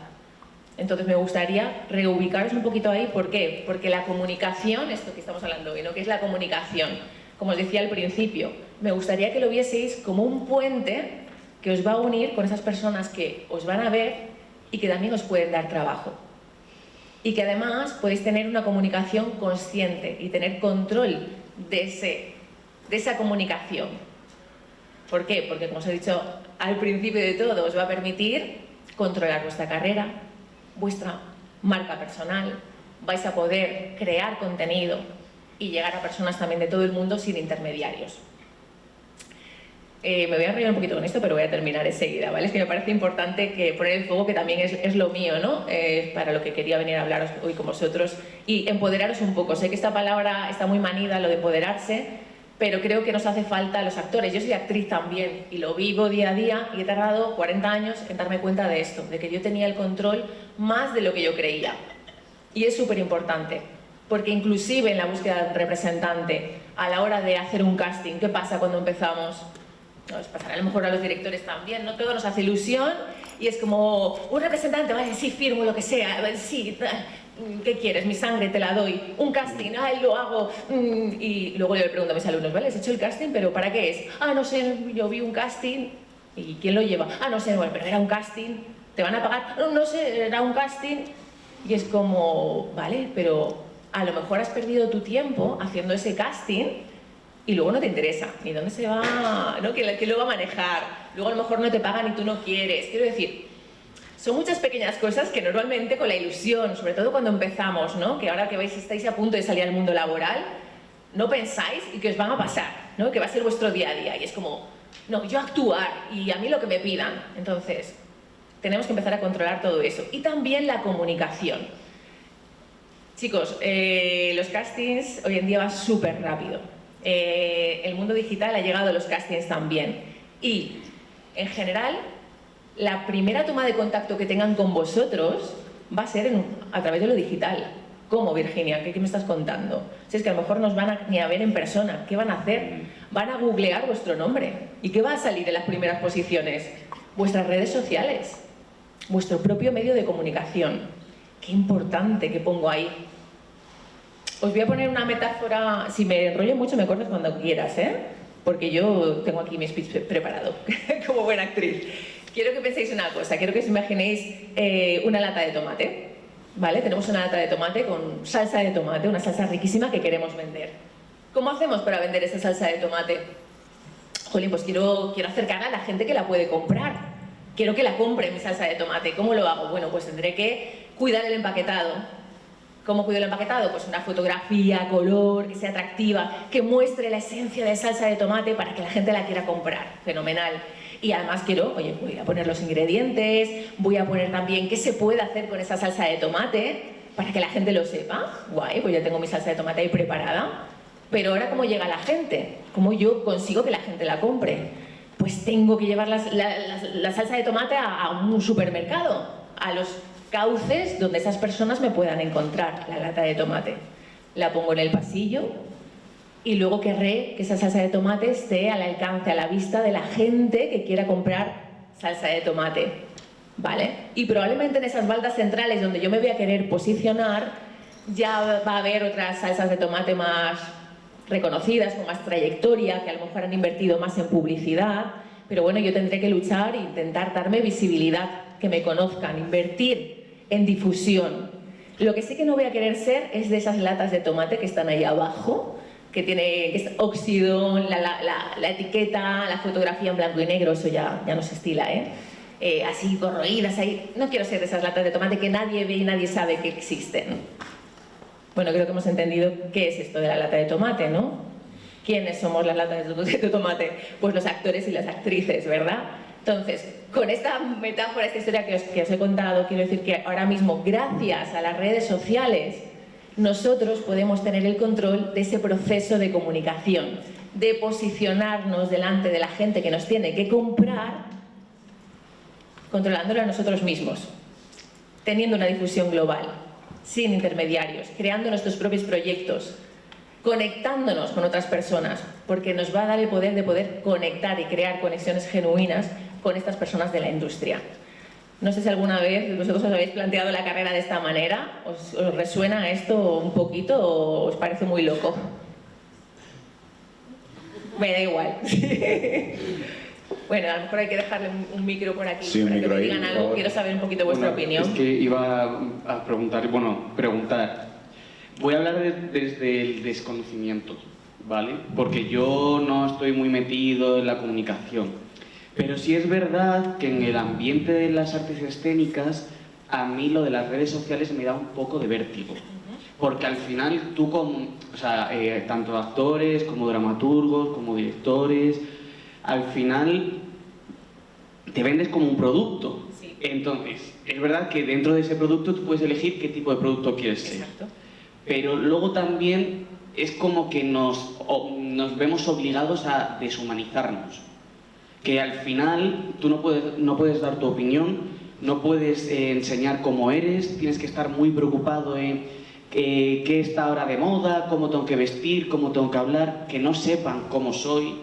E: Entonces me gustaría reubicaros un poquito ahí. ¿Por qué? Porque la comunicación, esto que estamos hablando hoy, ¿no? ¿Qué es la comunicación? Como os decía al principio, me gustaría que lo vieseis como un puente que os va a unir con esas personas que os van a ver y que también os pueden dar trabajo. Y que además podéis tener una comunicación consciente y tener control de esa comunicación. ¿Por qué? Porque, como os he dicho al principio de todo, os va a permitir controlar vuestra carrera, vuestra marca personal, vais a poder crear contenido y llegar a personas también de todo el mundo sin intermediarios. Me voy a enrollar un poquito con esto, pero voy a terminar enseguida, ¿vale? Es que me parece importante que poner el fuego, que también es lo mío, ¿no? Para lo que quería venir a hablaros hoy con vosotros y empoderaros un poco. Sé que esta palabra está muy manida, lo de empoderarse, pero creo que nos hace falta a los actores. Yo soy actriz también y lo vivo día a día y he tardado 40 años en darme cuenta de esto, de que yo tenía el control más de lo que yo creía. Y es súper importante, porque inclusive en la búsqueda de un representante, a la hora de hacer un casting, ¿qué pasa cuando empezamos? Nos pasará a lo mejor a los directores también, ¿no? Todo nos hace ilusión y es como, un representante, vale, sí, firmo lo que sea, sí, ¿qué quieres? Mi sangre te la doy. Un casting, ay, lo hago. Y luego yo le pregunto a mis alumnos, ¿vale? ¿Has hecho el casting? ¿Pero para qué es? Ah, no sé, yo vi un casting. ¿Y quién lo lleva? Ah, no sé, bueno, pero era un casting. ¿Te van a pagar? No, no sé, era un casting. Y es como, vale, pero a lo mejor has perdido tu tiempo haciendo ese casting y luego no te interesa. Ni dónde se va, ¿no? ¿Quién lo va a manejar? Luego a lo mejor no te pagan y tú no quieres. Quiero decir, son muchas pequeñas cosas que normalmente con la ilusión, sobre todo cuando empezamos, ¿no? Que ahora que veis estáis a punto de salir al mundo laboral, no pensáis y que os van a pasar, ¿no? Que va a ser vuestro día a día. Y es como, no, yo actuar y a mí lo que me pidan. Entonces, tenemos que empezar a controlar todo eso. Y también la comunicación. Chicos, los castings hoy en día van súper rápido. El mundo digital ha llegado a los castings también. Y, en general, la primera toma de contacto que tengan con vosotros va a ser a través de lo digital. ¿Cómo, Virginia? ¿Qué me estás contando? Si es que a lo mejor no os van ni a ver en persona. ¿Qué van a hacer? Van a googlear vuestro nombre. ¿Y qué va a salir en las primeras posiciones? Vuestras redes sociales. Vuestro propio medio de comunicación. Qué importante que pongo ahí. Os voy a poner una metáfora. Si me enrollo mucho me cortas cuando quieras, ¿eh? Porque yo tengo aquí mi speech preparado como buena actriz. Quiero que penséis una cosa, quiero que os imaginéis una lata de tomate, ¿vale? Tenemos una lata de tomate con salsa de tomate, una salsa riquísima que queremos vender. ¿Cómo hacemos para vender esa salsa de tomate? Jolín, pues quiero acercar a la gente que la puede comprar. Quiero que la compre mi salsa de tomate. ¿Cómo lo hago? Bueno, pues tendré que cuidar el empaquetado, ¿Cómo cuido el empaquetado? Pues una fotografía, color, que sea atractiva, que muestre la esencia de salsa de tomate para que la gente la quiera comprar. Fenomenal. Y además quiero, oye, voy a poner los ingredientes, voy a poner también qué se puede hacer con esa salsa de tomate para que la gente lo sepa. Guay, pues ya tengo mi salsa de tomate ahí preparada. Pero ahora, ¿cómo llega la gente? ¿Cómo yo consigo que la gente la compre? Pues tengo que llevar la salsa de tomate a un supermercado, a los cauces donde esas personas me puedan encontrar la lata de tomate. La pongo en el pasillo y luego querré que esa salsa de tomate esté al alcance, a la vista de la gente que quiera comprar salsa de tomate, ¿vale? Y probablemente en esas baldas centrales donde yo me voy a querer posicionar ya va a haber otras salsas de tomate más reconocidas, con más trayectoria, que a lo mejor han invertido más en publicidad, pero bueno, yo tendré que luchar e intentar darme visibilidad, que me conozcan, invertir en difusión. Lo que sí que no voy a querer ser es de esas latas de tomate que están ahí abajo, que es óxido, la etiqueta, la fotografía en blanco y negro, eso ya no se estila, así corroídas ahí. No quiero ser de esas latas de tomate que nadie ve y nadie sabe que existen. Bueno, creo que hemos entendido qué es esto de la lata de tomate, ¿no? ¿Quiénes somos las latas de tomate? Pues los actores y las actrices, ¿verdad? Entonces, con esta metáfora, esta historia que os he contado, quiero decir que ahora mismo, gracias a las redes sociales, nosotros podemos tener el control de ese proceso de comunicación, de posicionarnos delante de la gente que nos tiene que comprar, controlándolo a nosotros mismos, teniendo una difusión global, sin intermediarios, creando nuestros propios proyectos, conectándonos con otras personas, porque nos va a dar el poder de poder conectar y crear conexiones genuinas con estas personas de la industria. No sé si alguna vez vosotros os habéis planteado la carrera de esta manera, ¿os resuena esto un poquito o os parece muy loco? Me da igual. Bueno, a lo mejor hay que dejarle un micro por aquí,
B: sí,
E: para que me
B: ahí,
E: digan algo. Quiero saber un poquito vuestra opinión.
I: Es que iba a preguntar. Voy a hablar desde el desconocimiento, ¿vale? Porque yo no estoy muy metido en la comunicación. Pero sí es verdad que en el ambiente de las artes escénicas, a mí lo de las redes sociales me da un poco de vértigo. Porque al final tú, tanto actores como dramaturgos, como directores, al final te vendes como un producto.
E: Sí.
I: Entonces, es verdad que dentro de ese producto tú puedes elegir qué tipo de producto quieres ser.
E: Exacto.
I: Pero luego también es como que nos vemos obligados a deshumanizarnos. Que al final tú no puedes dar tu opinión, no puedes enseñar cómo eres, tienes que estar muy preocupado en qué está ahora de moda, cómo tengo que vestir, cómo tengo que hablar, que no sepan cómo soy.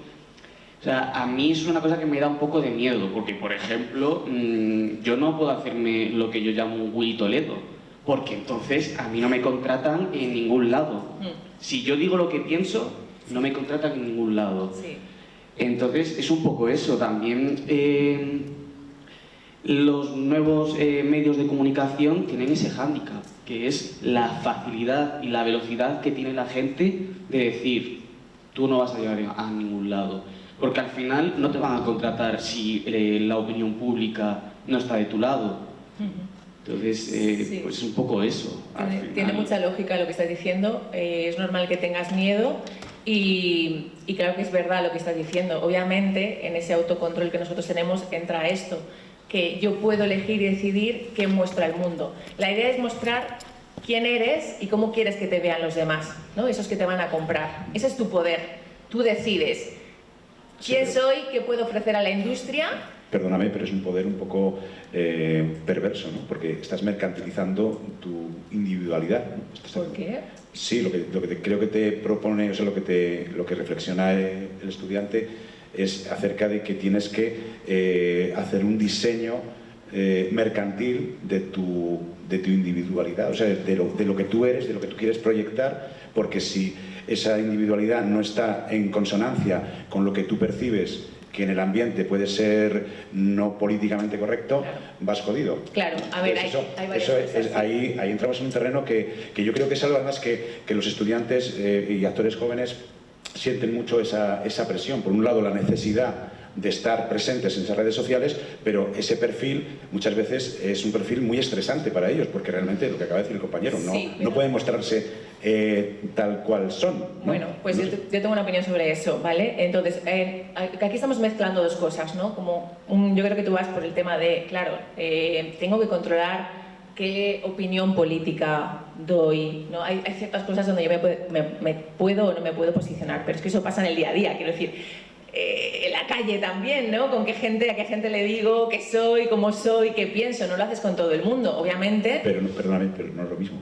I: O sea, a mí es una cosa que me da un poco de miedo, porque, por ejemplo, yo no puedo hacerme lo que yo llamo un Willy Toledo, porque entonces a mí no me contratan en ningún lado. Si yo digo lo que pienso, no me contratan en ningún lado.
E: Sí.
I: Entonces es un poco eso también. Los nuevos medios de comunicación tienen ese hándicap, que es la facilidad y la velocidad que tiene la gente de decir, tú no vas a llegar a ningún lado. Porque al final no te van a contratar si la opinión pública no está de tu lado. Entonces,
E: Sí.
I: pues es un poco eso.
E: Tiene mucha lógica lo que estás diciendo. Es normal que tengas miedo y claro que es verdad lo que estás diciendo. Obviamente, en ese autocontrol que nosotros tenemos entra esto, que yo puedo elegir y decidir qué muestra el mundo. La idea es mostrar quién eres y cómo quieres que te vean los demás, ¿no? Esos que te van a comprar. Ese es tu poder. Tú decides quién soy, qué puedo ofrecer a la industria.
B: Perdóname, pero es un poder un poco perverso, ¿no? Porque estás mercantilizando tu individualidad, ¿no?
E: ¿Por qué?
B: Sí, creo que te propone, o sea, lo que reflexiona el estudiante es acerca de que tienes que hacer un diseño mercantil de tu individualidad, o sea, de lo que tú eres, de lo que tú quieres proyectar, porque si esa individualidad no está en consonancia con lo que tú percibes que en el ambiente puede ser no políticamente correcto,
E: Claro.
B: vas jodido.
E: Claro, a ver,
B: Entonces,
E: hay varias
B: eso
E: cosas, sí.
B: ahí entramos en un terreno que yo creo que es algo además que los estudiantes y actores jóvenes sienten mucho esa presión. Por un lado, la necesidad de estar presentes en esas redes sociales, pero ese perfil muchas veces es un perfil muy estresante para ellos, porque realmente, lo que acaba de decir el compañero, no pueden mostrarse tal cual son, ¿no?
E: Bueno, pues yo tengo una opinión sobre eso, ¿vale? Entonces, aquí estamos mezclando dos cosas, ¿no? Yo creo que tú vas por el tema de, claro, tengo que controlar qué opinión política doy, ¿no? Hay ciertas cosas donde yo me puedo o no me puedo posicionar, pero es que eso pasa en el día a día, quiero decir, en la calle también, ¿no? A qué gente le digo qué soy, cómo soy, qué pienso, no lo haces con todo el mundo, obviamente.
B: Perdóname, pero no es lo mismo.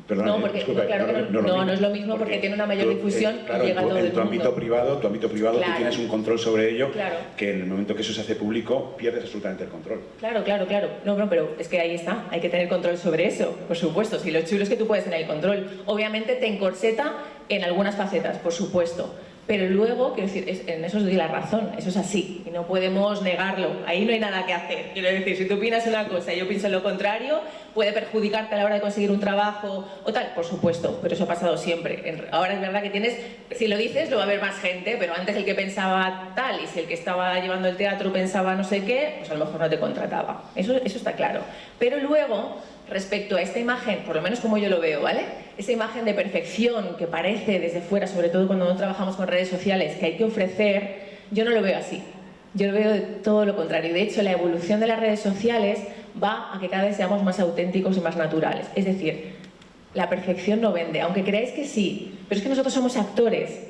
B: Perdóname,
E: no, porque
B: disculpa,
E: claro que no es lo mismo porque tiene una mayor difusión y llega a todo el mundo.
B: En tu ámbito privado,
E: claro.
B: Tú tienes un control sobre ello,
E: claro.
B: Que en el momento que eso se hace público pierdes absolutamente el control.
E: Claro. No, pero es que ahí está, hay que tener control sobre eso, por supuesto. Si lo chulo es que tú puedes tener el control. Obviamente te encorseta en algunas facetas, por supuesto. Pero luego, quiero decir, en eso os doy la razón, eso es así, y no podemos negarlo, ahí no hay nada que hacer. Quiero decir, si tú opinas una cosa y yo pienso lo contrario, puede perjudicarte a la hora de conseguir un trabajo o tal, por supuesto, pero eso ha pasado siempre. Ahora es verdad que si lo dices, lo va a ver más gente, pero antes el que pensaba tal y si el que estaba llevando el teatro pensaba no sé qué, pues a lo mejor no te contrataba. Eso está claro. Pero luego, respecto a esta imagen, por lo menos como yo lo veo, ¿vale? Esa imagen de perfección que parece desde fuera, sobre todo cuando no trabajamos con redes sociales, que hay que ofrecer, yo no lo veo así. Yo lo veo de todo lo contrario. De hecho, la evolución de las redes sociales va a que cada vez seamos más auténticos y más naturales. Es decir, la perfección no vende, aunque creáis que sí, pero es que nosotros somos actores.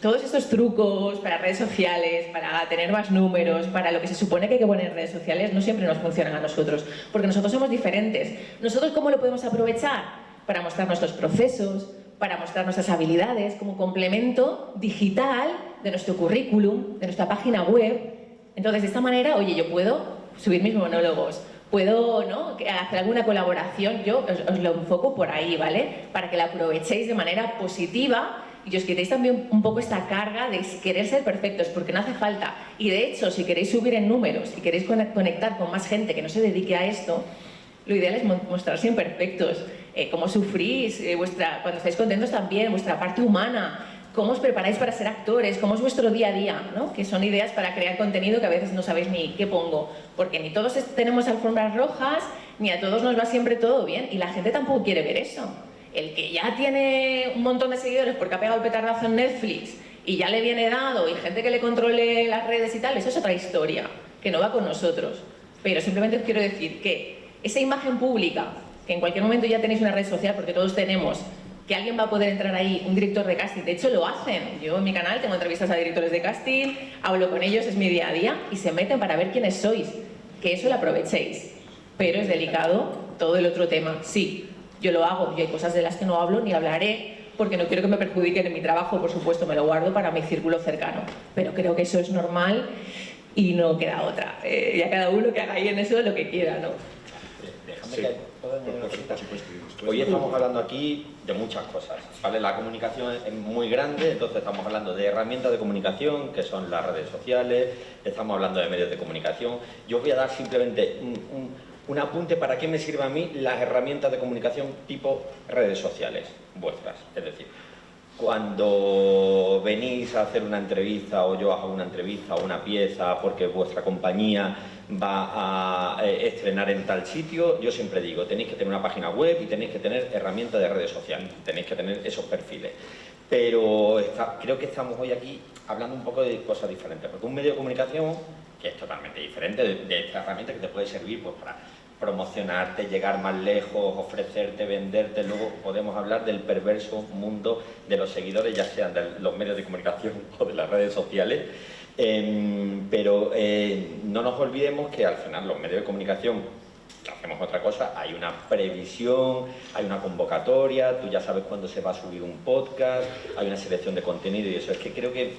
E: Todos estos trucos para redes sociales, para tener más números, para lo que se supone que hay que poner en redes sociales, no siempre nos funcionan a nosotros, porque nosotros somos diferentes. ¿Nosotros cómo lo podemos aprovechar? Para mostrar nuestros procesos, para mostrar nuestras habilidades como complemento digital de nuestro currículum, de nuestra página web. Entonces, de esta manera, oye, yo puedo subir mis monólogos, puedo, ¿no?, hacer alguna colaboración, yo os lo enfoco por ahí, ¿vale? Para que la aprovechéis de manera positiva y os quitéis también un poco esta carga de querer ser perfectos, porque no hace falta. Y de hecho, si queréis subir en números y queréis conectar con más gente que no se dedique a esto, lo ideal es mostrarse imperfectos, cómo sufrís, cuando estáis contentos también, vuestra parte humana, cómo os preparáis para ser actores, cómo es vuestro día a día, ¿no? Que son ideas para crear contenido que a veces no sabéis ni qué pongo, porque ni todos tenemos alfombras rojas, ni a todos nos va siempre todo bien, y la gente tampoco quiere ver eso. El que ya tiene un montón de seguidores porque ha pegado el petardazo en Netflix y ya le viene dado y gente que le controle las redes y tal, eso es otra historia, que no va con nosotros. Pero simplemente os quiero decir que esa imagen pública, que en cualquier momento ya tenéis una red social, porque todos tenemos, que alguien va a poder entrar ahí, un director de casting, de hecho lo hacen. Yo en mi canal tengo entrevistas a directores de casting, hablo con ellos, es mi día a día, y se meten para ver quiénes sois, que eso lo aprovechéis. Pero es delicado todo el otro tema, sí. Yo lo hago, yo hay cosas de las que no hablo ni hablaré porque no quiero que me perjudiquen en mi trabajo, por supuesto, me lo guardo para mi círculo cercano, pero creo que eso es normal y no queda otra. Ya cada uno que haga ahí en eso lo que quiera, ¿no?
D: Déjame que pueda añadir una cosita. Hoy estamos hablando aquí de muchas cosas, ¿vale? La comunicación es muy grande, entonces estamos hablando de herramientas de comunicación, que son las redes sociales, estamos hablando de medios de comunicación. Yo os voy a dar simplemente un apunte para qué me sirve a mí las herramientas de comunicación tipo redes sociales vuestras. Es decir, cuando venís a hacer una entrevista o yo hago una entrevista o una pieza porque vuestra compañía va a estrenar en tal sitio, yo siempre digo, tenéis que tener una página web y tenéis que tener herramientas de redes sociales, tenéis que tener esos perfiles. Pero creo que estamos hoy aquí hablando un poco de cosas diferentes, porque un medio de comunicación, que es totalmente diferente de esta herramienta que te puede servir pues, para promocionarte, llegar más lejos, ofrecerte, venderte. Luego podemos hablar del perverso mundo de los seguidores, ya sean de los medios de comunicación o de las redes sociales. Pero no nos olvidemos que al final los medios de comunicación hacemos otra cosa, hay una previsión, hay una convocatoria, tú ya sabes cuándo se va a subir un podcast, hay una selección de contenido y eso. Es que creo que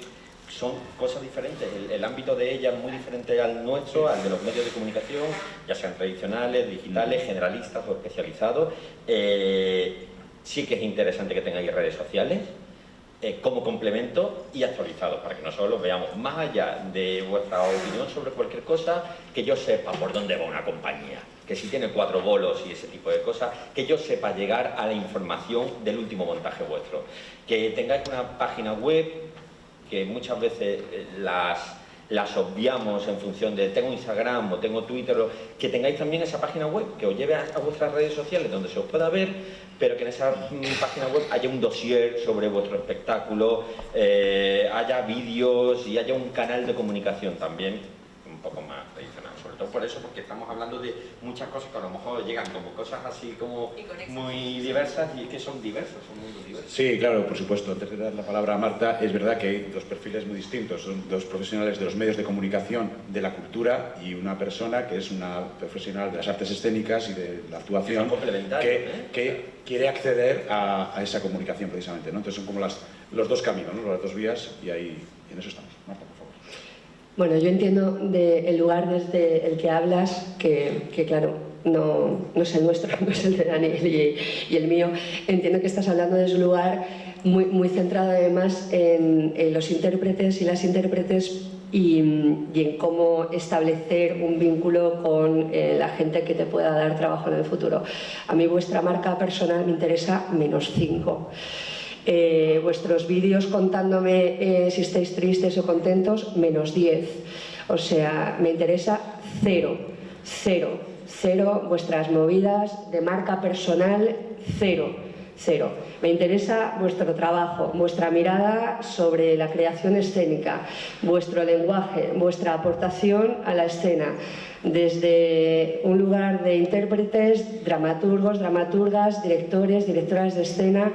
D: son cosas diferentes, el ámbito de ella es muy diferente al nuestro, al de los medios de comunicación, ya sean tradicionales, digitales, generalistas o especializados. Sí que es interesante que tengáis redes sociales como complemento y actualizados, para que nosotros los veamos más allá de vuestra opinión sobre cualquier cosa, que yo sepa por dónde va una compañía, que si tiene 4 bolos y ese tipo de cosas, que yo sepa llegar a la información del último montaje vuestro, que tengáis una página web, que muchas veces las obviamos en función de tengo Instagram o tengo Twitter, que tengáis también esa página web, que os lleve a vuestras redes sociales donde se os pueda ver, pero que en esa página web haya un dossier sobre vuestro espectáculo, haya vídeos y haya un canal de comunicación también un poco más tradicional. Sobre todo por eso, porque estamos hablando de muchas cosas que a lo mejor llegan como cosas así como muy diversas, y que son diversos, son mundos diversos.
B: Sí, claro, por supuesto. Antes de dar la palabra a Marta, es verdad que hay dos perfiles muy distintos. Son dos profesionales de los medios de comunicación, de la cultura, y una persona que es una profesional de las artes escénicas y de la actuación, que quiere acceder a esa comunicación precisamente, ¿no? Entonces son como los dos caminos, ¿no? Las dos vías, y ahí en eso estamos. Marta, por favor.
C: Bueno, yo entiendo del lugar desde el que hablas, que claro, no es el nuestro, no es el de Daniel y el mío. Entiendo que estás hablando desde un lugar muy centrado además en los intérpretes y las intérpretes y en cómo establecer un vínculo con la gente que te pueda dar trabajo en el futuro. A mí vuestra marca personal me interesa -5. Vuestros vídeos contándome si estáis tristes o contentos, -10. O sea, me interesa 0. Vuestras movidas de marca personal, 0. Me interesa vuestro trabajo, vuestra mirada sobre la creación escénica, vuestro lenguaje, vuestra aportación a la escena, desde un lugar de intérpretes, dramaturgos, dramaturgas, directores, directoras de escena,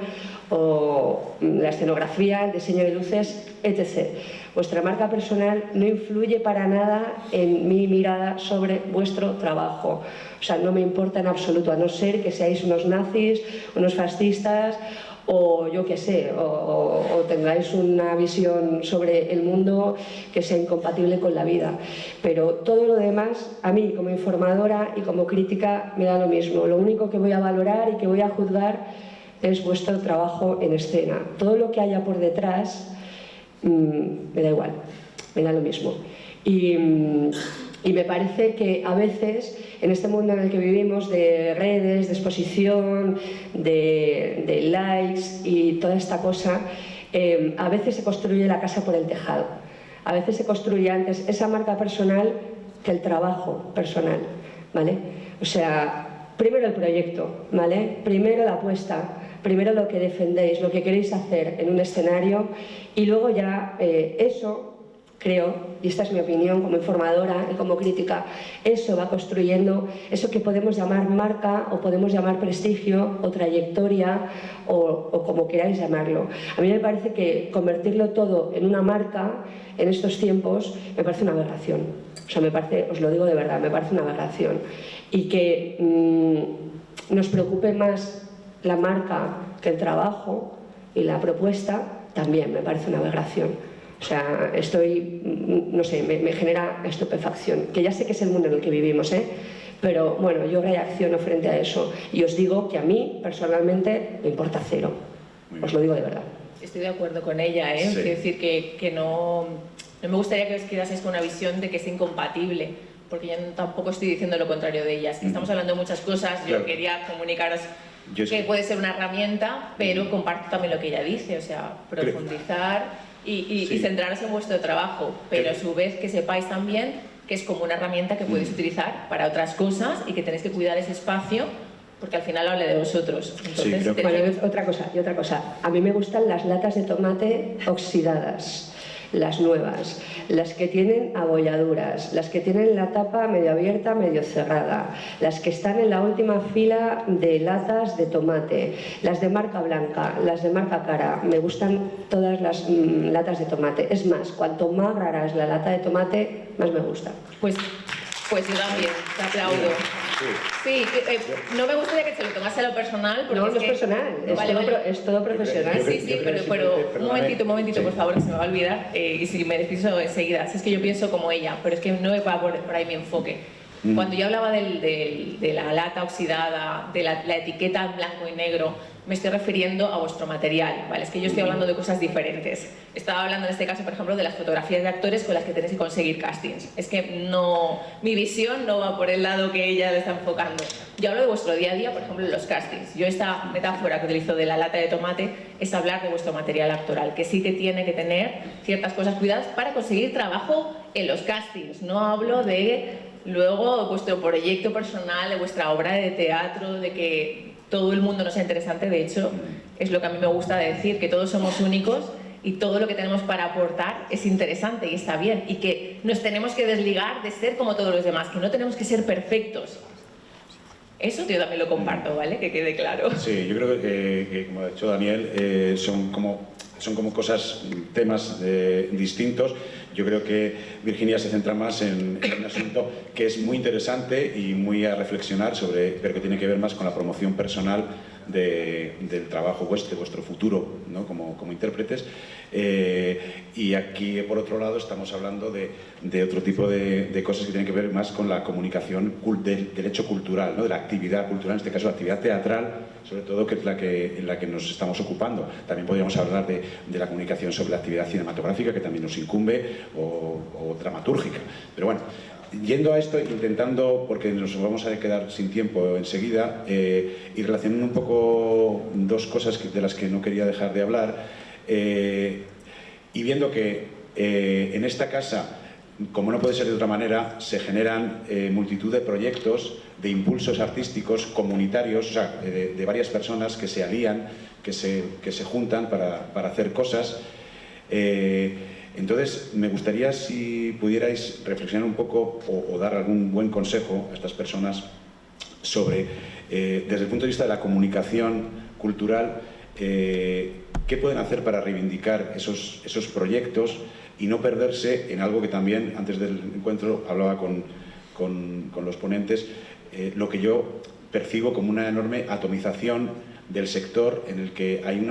C: o la escenografía, el diseño de luces, etc. Vuestra marca personal no influye para nada en mi mirada sobre vuestro trabajo. O sea, no me importa en absoluto, a no ser que seáis unos nazis, unos fascistas, o yo qué sé, o tengáis una visión sobre el mundo que sea incompatible con la vida. Pero todo lo demás, a mí como informadora y como crítica, me da lo mismo. Lo único que voy a valorar y que voy a juzgar es vuestro trabajo en escena. Todo lo que haya por detrás me da igual, me da lo mismo. Y me parece que a veces, en este mundo en el que vivimos, de redes, de exposición, de likes y toda esta cosa, a veces se construye la casa por el tejado. A veces se construye antes esa marca personal que el trabajo personal, ¿vale? O sea, primero el proyecto, ¿vale? Primero la apuesta, primero lo que defendéis, lo que queréis hacer en un escenario, y luego ya eso, creo, y esta es mi opinión como informadora y como crítica, eso va construyendo eso que podemos llamar marca, o podemos llamar prestigio, o trayectoria, o como queráis llamarlo. A mí me parece que convertirlo todo en una marca en estos tiempos me parece una aberración. O sea, me parece, os lo digo de verdad, me parece una aberración. Y que nos preocupe más la marca que el trabajo y la propuesta, también me parece una aberración. O sea, no sé, me genera estupefacción, que ya sé que es el mundo en el que vivimos, pero bueno, yo reacciono frente a eso y os digo que a mí, personalmente, me importa 0. Os lo digo de verdad.
E: Estoy de acuerdo con ella,
B: Sí.
E: Quiero decir que no me gustaría que os quedaseis con una visión de que es incompatible, porque yo tampoco estoy diciendo lo contrario de ellas. Estamos hablando de muchas cosas,
B: Claro.
E: yo quería comunicaros que puede ser una herramienta, pero comparto también lo que ella dice, o sea, profundizar y centraros en vuestro trabajo, pero a su vez que sepáis también que es como una herramienta que podéis utilizar para otras cosas y que tenéis que cuidar ese espacio, porque al final habla de vosotros. Entonces,
B: creo que-
C: Bueno, otra cosa. A mí me gustan las latas de tomate oxidadas, las nuevas, las que tienen abolladuras, las que tienen la tapa medio abierta, medio cerrada, las que están en la última fila de latas de tomate, las de marca blanca, las de marca cara. Me gustan todas las latas de tomate. Es más, cuanto más rara es la lata de tomate, más me gusta.
E: Pues yo también, te aplaudo. Sí, no me gustaría que se lo tomase a lo personal. Porque
C: No es personal, es todo profesional.
B: Yo creo-
E: Sí,
B: yo creo
E: pero
B: simplemente,
E: un momentito,
B: sí.
E: por favor, que se me va a olvidar, y si me deciso enseguida. Si es que yo pienso como ella, pero es que no va por ahí mi enfoque. Cuando yo hablaba de la lata oxidada, de la etiqueta en blanco y negro, me estoy refiriendo a vuestro material, ¿vale? Es que yo estoy hablando de cosas diferentes. Estaba hablando en este caso, por ejemplo, de las fotografías de actores con las que tenéis que conseguir castings. Es que no, mi visión no va por el lado que ella le está enfocando. Yo hablo de vuestro día a día, por ejemplo, en los castings. Yo esta metáfora que utilizo de la lata de tomate es hablar de vuestro material actoral, que sí que tiene que tener ciertas cosas cuidadas para conseguir trabajo en los castings. No hablo de luego vuestro proyecto personal, de vuestra obra de teatro, de que todo el mundo no sea interesante. De hecho, es lo que a mí me gusta decir, que todos somos únicos y todo lo que tenemos para aportar es interesante y está bien, y que nos tenemos que desligar de ser como todos los demás, que no tenemos que ser perfectos. Eso yo también lo comparto, ¿vale? Que quede claro.
B: Sí, yo creo que como ha dicho Daniel, son como cosas, temas distintos. Yo creo que Virginia se centra más en un asunto que es muy interesante y muy a reflexionar sobre, pero que tiene que ver más con la promoción personal del trabajo vuestro, de vuestro futuro, ¿no? como intérpretes. Y aquí, por otro lado, estamos hablando de otro tipo de cosas que tienen que ver más con la comunicación del hecho cultural, ¿no? De la actividad cultural, en este caso la actividad teatral, sobre todo, que es en la que nos estamos ocupando. También podríamos hablar de la comunicación sobre la actividad cinematográfica, que también nos incumbe, o dramatúrgica. Pero bueno, yendo a esto, intentando, porque nos vamos a quedar sin tiempo enseguida, y relacionando un poco dos cosas de las que no quería dejar de hablar, y viendo que en esta casa, como no puede ser de otra manera, se generan multitud de proyectos, de impulsos artísticos comunitarios, o sea, de varias personas que se alían, que se juntan para hacer cosas. Entonces, me gustaría si pudierais reflexionar un poco o dar algún buen consejo a estas personas sobre, desde el punto de vista de la comunicación cultural, qué pueden hacer para reivindicar esos proyectos y no perderse en algo que también, antes del encuentro, hablaba con los ponentes, lo que yo percibo como una enorme atomización del sector, en el que hay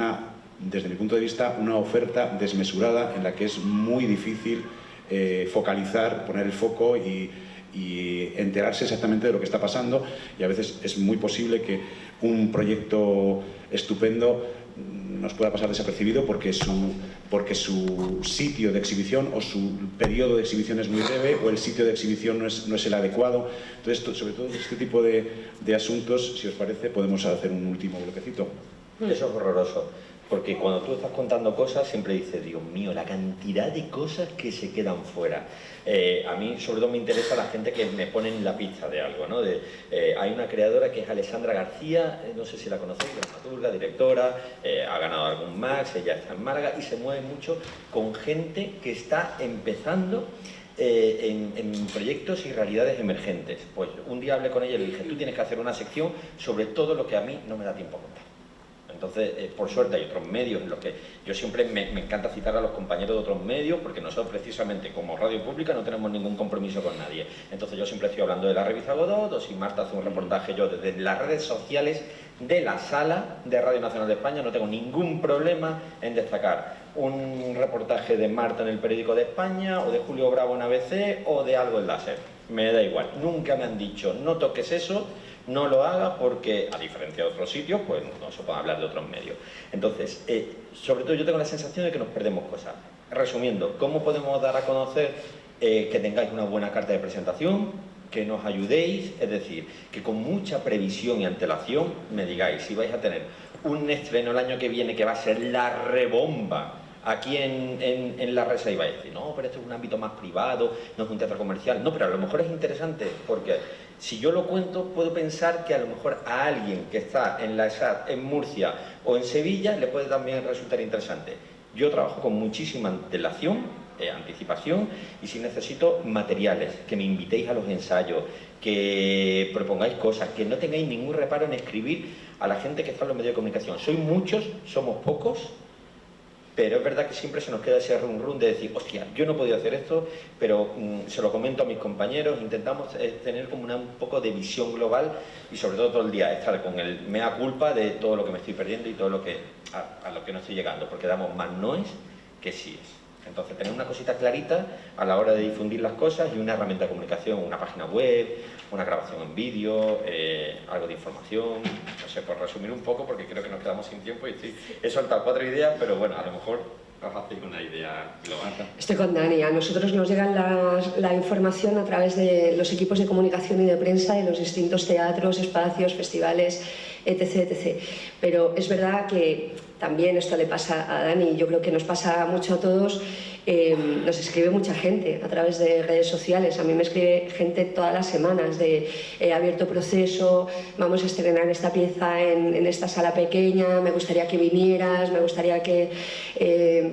B: desde mi punto de vista, una oferta desmesurada en la que es muy difícil focalizar, poner el foco y enterarse exactamente de lo que está pasando, y a veces es muy posible que un proyecto estupendo nos pueda pasar desapercibido porque su sitio de exhibición o su periodo de exhibición es muy breve, o el sitio de exhibición no es el adecuado. Entonces, sobre todo este tipo de asuntos, si os parece, podemos hacer un último bloquecito.
D: Eso es horroroso, porque cuando tú estás contando cosas siempre dices, Dios mío, la cantidad de cosas que se quedan fuera. A mí sobre todo me interesa la gente que me pone en la pista de algo, ¿no? Hay una creadora que es Alessandra García, no sé si la conocéis, dramaturga, directora, ha ganado algún Max, ella está en Málaga y se mueve mucho con gente que está empezando en proyectos y realidades emergentes. Pues un día hablé con ella y le dije, tú tienes que hacer una sección sobre todo lo que a mí no me da tiempo a contar. Entonces, por suerte hay otros medios en los que yo siempre me encanta citar a los compañeros de otros medios, porque nosotros precisamente como radio pública no tenemos ningún compromiso con nadie. Entonces yo siempre estoy hablando de la revista Godot, o si Marta hace un reportaje, yo desde las redes sociales de la sala de Radio Nacional de España no tengo ningún problema en destacar un reportaje de Marta en el Periódico de España, o de Julio Bravo en ABC, o de Algo en Láser. Me da igual, nunca me han dicho no toques eso, no lo haga, porque a diferencia de otros sitios, pues no se puede hablar de otros medios. Entonces, sobre todo yo tengo la sensación de que nos perdemos cosas. Resumiendo, ¿cómo podemos dar a conocer que tengáis una buena carta de presentación, que nos ayudéis? Es decir, que con mucha previsión y antelación me digáis si vais a tener un estreno el año que viene que va a ser la rebomba aquí en la Resa, y vais a decir, no, pero esto es un ámbito más privado, no es un teatro comercial. No, pero a lo mejor es interesante, porque si yo lo cuento, puedo pensar que a lo mejor a alguien que está en la ESAD, en Murcia o en Sevilla, le puede también resultar interesante. Yo trabajo con muchísima antelación, anticipación, y si necesito materiales, que me invitéis a los ensayos, que propongáis cosas, que no tengáis ningún reparo en escribir a la gente que está en los medios de comunicación. Sois muchos, somos pocos, pero es verdad que siempre se nos queda ese run de decir, hostia, yo no he podido hacer esto, pero se lo comento a mis compañeros, intentamos tener como un poco de visión global, y sobre todo el día estar con el mea culpa de todo lo que me estoy perdiendo y todo lo que a lo que no estoy llegando, porque damos más noes que síes. Entonces, tener una cosita clarita a la hora de difundir las cosas y una herramienta de comunicación, una página web, una grabación en vídeo, algo de información, no sé, por resumir un poco, porque creo que nos quedamos sin tiempo y he soltado 4 ideas, pero bueno, a lo mejor os hacéis una idea global.
C: Estoy con Dani. A nosotros nos llega la información a través de los equipos de comunicación y de prensa de los distintos teatros, espacios, festivales, etc, etc. Pero es verdad que también esto le pasa a Dani, yo creo que nos pasa mucho a todos. Nos escribe mucha gente a través de redes sociales. A mí me escribe gente todas las semanas de he abierto proceso, vamos a estrenar esta pieza en esta sala pequeña, me gustaría que vinieras, me gustaría que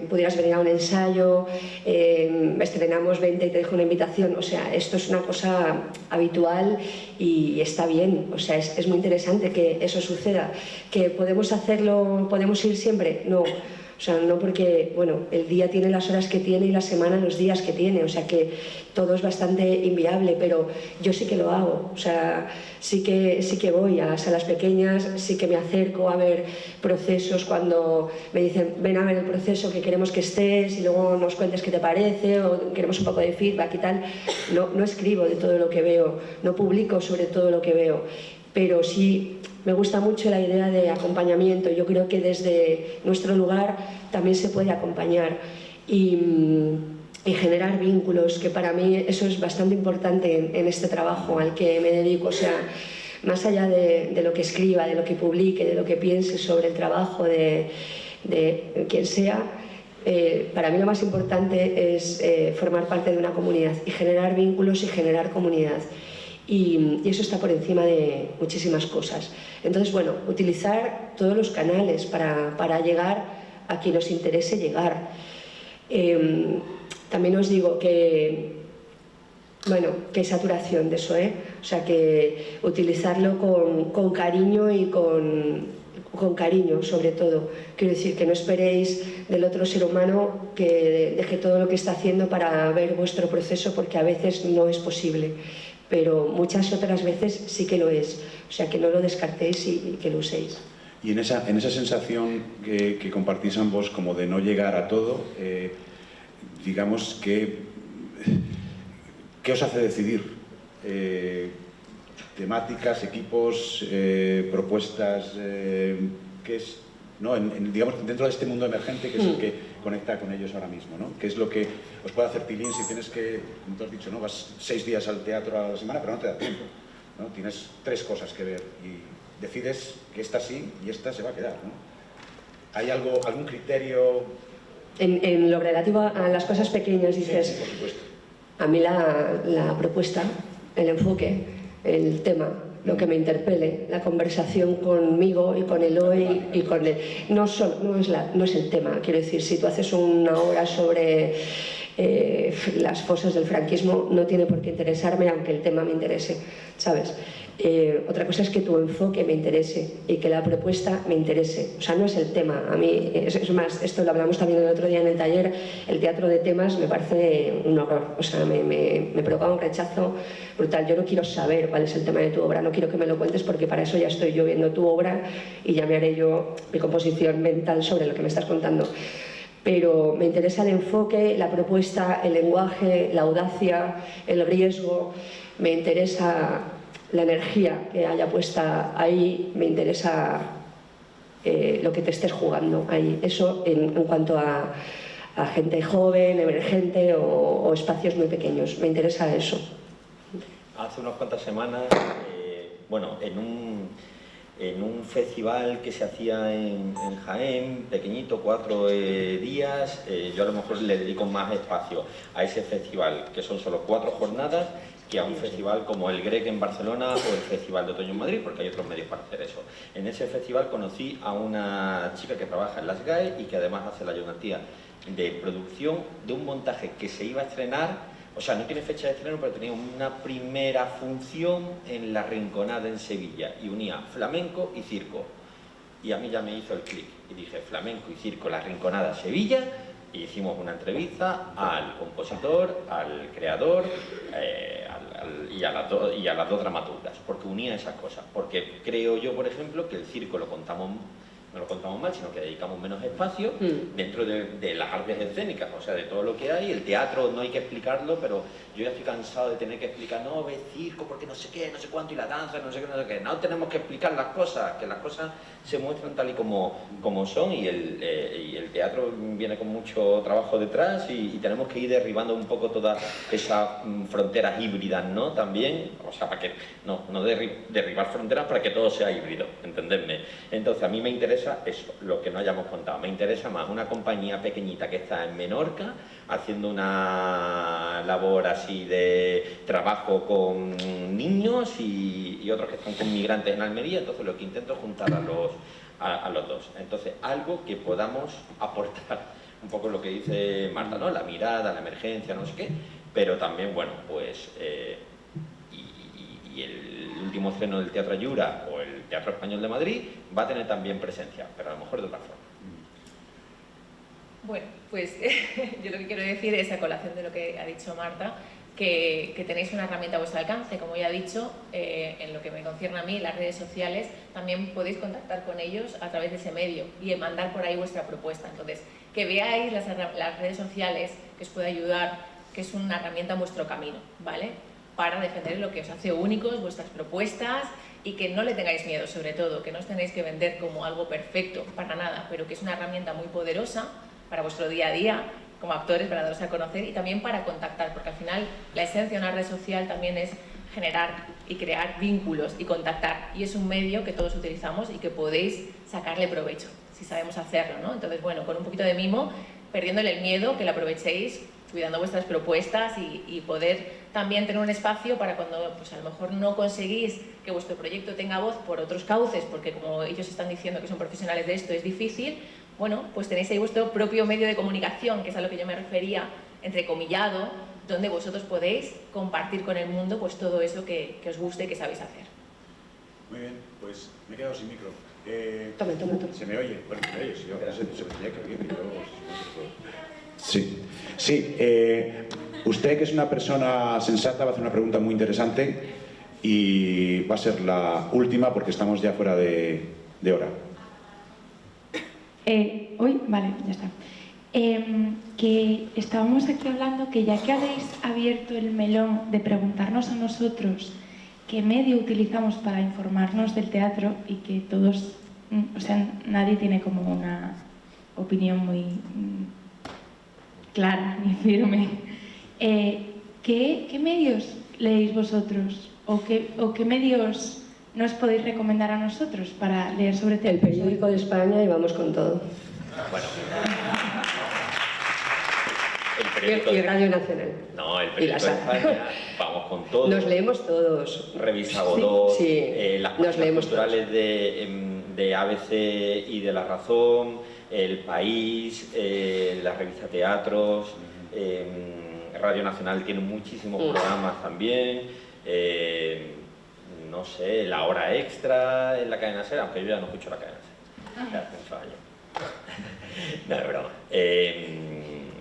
C: pudieras venir a un ensayo, estrenamos 20 y te dejo una invitación. O sea, esto es una cosa habitual y está bien. O sea, es muy interesante que eso suceda. ¿Que podemos hacerlo, podemos ir siempre? No. O sea, no, porque, bueno, el día tiene las horas que tiene y la semana los días que tiene, o sea que todo es bastante inviable, pero yo sí que lo hago. O sea, sí que voy a salas pequeñas, sí que me acerco a ver procesos cuando me dicen ven a ver el proceso, que queremos que estés y luego nos cuentes qué te parece o queremos un poco de feedback y tal. No escribo de todo lo que veo, no publico sobre todo lo que veo, pero sí me gusta mucho la idea de acompañamiento. Yo creo que desde nuestro lugar también se puede acompañar y generar vínculos, que para mí eso es bastante importante en este trabajo al que me dedico. O sea, más allá de lo que escriba, de lo que publique, de lo que piense sobre el trabajo de quien sea, para mí lo más importante es formar parte de una comunidad y generar vínculos y generar comunidad. Y eso está por encima de muchísimas cosas. Entonces, bueno, utilizar todos los canales para llegar a quien nos interese llegar. También os digo que, bueno, que hay saturación de eso, ¿eh? O sea, que utilizarlo con cariño y con cariño, sobre todo. Quiero decir, que no esperéis del otro ser humano que deje todo lo que está haciendo para ver vuestro proceso, porque a veces no es posible. Pero muchas otras veces sí que lo es. O sea, que no lo descartéis y que lo uséis.
B: Y en esa sensación que compartís ambos, como de no llegar a todo, digamos que ¿qué os hace decidir? Temáticas, equipos, propuestas, ¿qué es? ¿No? Digamos, dentro de este mundo emergente que es el que conecta con ellos ahora mismo, ¿no? ¿Qué es lo que os puede hacer tilín si tienes que, como tú has dicho, ¿no? Vas 6 días al teatro a la semana, pero no te da tiempo, ¿no? Tienes 3 cosas que ver y decides que esta sí y esta se va a quedar, ¿no? ¿Hay algún criterio?
C: En lo relativo a las cosas pequeñas, dices.
B: Sí, por supuesto.
C: A mí la propuesta, el enfoque, el tema, lo que me interpele, la conversación conmigo y con Eloy y con él. No es el tema. Quiero decir, si tú haces una obra sobre las fosas del franquismo, no tiene por qué interesarme, aunque el tema me interese, ¿sabes? Otra cosa es que tu enfoque me interese y que la propuesta me interese. O sea, no es el tema. A mí, es más, esto lo hablamos también el otro día en el taller, el teatro de temas me parece un horror. O sea, me provoca un rechazo brutal. Yo no quiero saber cuál es el tema de tu obra, no quiero que me lo cuentes porque para eso ya estoy yo viendo tu obra y ya me haré yo mi composición mental sobre lo que me estás contando. Pero me interesa el enfoque, la propuesta, el lenguaje, la audacia, el riesgo, me interesa la energía que haya puesta ahí, me interesa lo que te estés jugando ahí. Eso en cuanto a gente joven, emergente o espacios muy pequeños, me interesa eso.
D: Hace unas cuantas semanas, bueno, en un festival que se hacía en Jaén, pequeñito, 4 días, yo a lo mejor le dedico más espacio a ese festival, que son solo 4 jornadas, que a un festival como el Grec en Barcelona o el Festival de Otoño en Madrid, porque hay otros medios para hacer eso. En ese festival conocí a una chica que trabaja en las GAE y que además hace la ayudantía de producción de un montaje que se iba a estrenar. O sea, no tiene fecha de estreno, pero tenía una primera función en La Rinconada en Sevilla y unía flamenco y circo. Y a mí ya me hizo el clic y dije flamenco y circo, La Rinconada, Sevilla, y hicimos una entrevista al compositor, al creador y a las dos dramaturgas, porque unía esas cosas. Porque creo yo, por ejemplo, que el circo lo contamos no lo contamos mal, sino que dedicamos menos espacio dentro de las artes escénicas, o sea, de todo lo que hay. El teatro no hay que explicarlo, pero yo ya estoy cansado de tener que explicar, no, ves circo, porque no sé qué, no sé cuánto, y la danza, no sé qué, no sé qué. No tenemos que explicar las cosas, que las cosas se muestran tal y como son, y el teatro viene con mucho trabajo detrás, y tenemos que ir derribando un poco todas esas fronteras híbridas, ¿no? También, o sea, para que no derribar fronteras para que todo sea híbrido, entendedme. Entonces, a mí me interesa eso, lo que no hayamos contado. Me interesa más una compañía pequeñita que está en Menorca haciendo una labor así de trabajo con niños y otros que están con migrantes en Almería. Entonces, lo que intento es juntar a los dos. Entonces, algo que podamos aportar, un poco lo que dice Marta, ¿no? La mirada, la emergencia, no sé qué, pero también, bueno, pues y el último estreno del Teatro Ayura o el Teatro Español de Madrid va a tener también presencia, pero a lo mejor de otra forma.
E: Bueno, pues yo lo que quiero decir es, a colación de lo que ha dicho Marta, que tenéis una herramienta a vuestro alcance. Como ya ha dicho, en lo que me concierne a mí, las redes sociales, también podéis contactar con ellos a través de ese medio y mandar por ahí vuestra propuesta. Entonces, que veáis las redes sociales, que os puede ayudar, que es una herramienta en vuestro camino, ¿vale? Para defender lo que os hace únicos, vuestras propuestas, y que no le tengáis miedo, sobre todo, que no os tenéis que vender como algo perfecto, para nada, pero que es una herramienta muy poderosa para vuestro día a día, como actores, para daros a conocer y también para contactar, porque al final la esencia de una red social también es generar y crear vínculos y contactar, y es un medio que todos utilizamos y que podéis sacarle provecho, si sabemos hacerlo, ¿no? Entonces, bueno, con un poquito de mimo, perdiéndole el miedo, que lo aprovechéis, cuidando vuestras propuestas y poder también tener un espacio para cuando pues, a lo mejor no conseguís que vuestro proyecto tenga voz por otros cauces, porque como ellos están diciendo que son profesionales de esto, es difícil, bueno, pues tenéis ahí vuestro propio medio de comunicación, que es a lo que yo me refería, entrecomillado, donde vosotros podéis compartir con el mundo pues todo eso que os guste y que sabéis hacer.
B: Muy bien, pues me he quedado sin micro.
C: Toma.
B: ¿Se me oye? Bueno, se me oye, sí, se me tenía que oír. Sí. Usted, que es una persona sensata, va a hacer una pregunta muy interesante y va a ser la última porque estamos ya fuera de hora.
F: Vale, ya está. Que estábamos aquí hablando que ya que habéis abierto el melón de preguntarnos a nosotros qué medio utilizamos para informarnos del teatro y que todos, o sea, nadie tiene como una opinión muy clara ni firme. ¿Qué medios leéis vosotros? ¿O qué medios nos podéis recomendar a nosotros para leer sobre teatro?
C: El Periódico de España, y vamos con todo.
D: Bueno,
C: Y Radio Nacional.
D: No, el Periódico de España, vamos con todo.
C: Nos leemos todos.
D: Revista Godot,
C: sí,
D: las
C: nos leemos
D: culturales de ABC y de La Razón, El País, la revista Teatros, Radio Nacional tiene muchísimos programas también, no sé, La Hora Extra en la cadena SER, aunque yo ya no escucho la cadena SER, ya hace muchos años. No, es broma.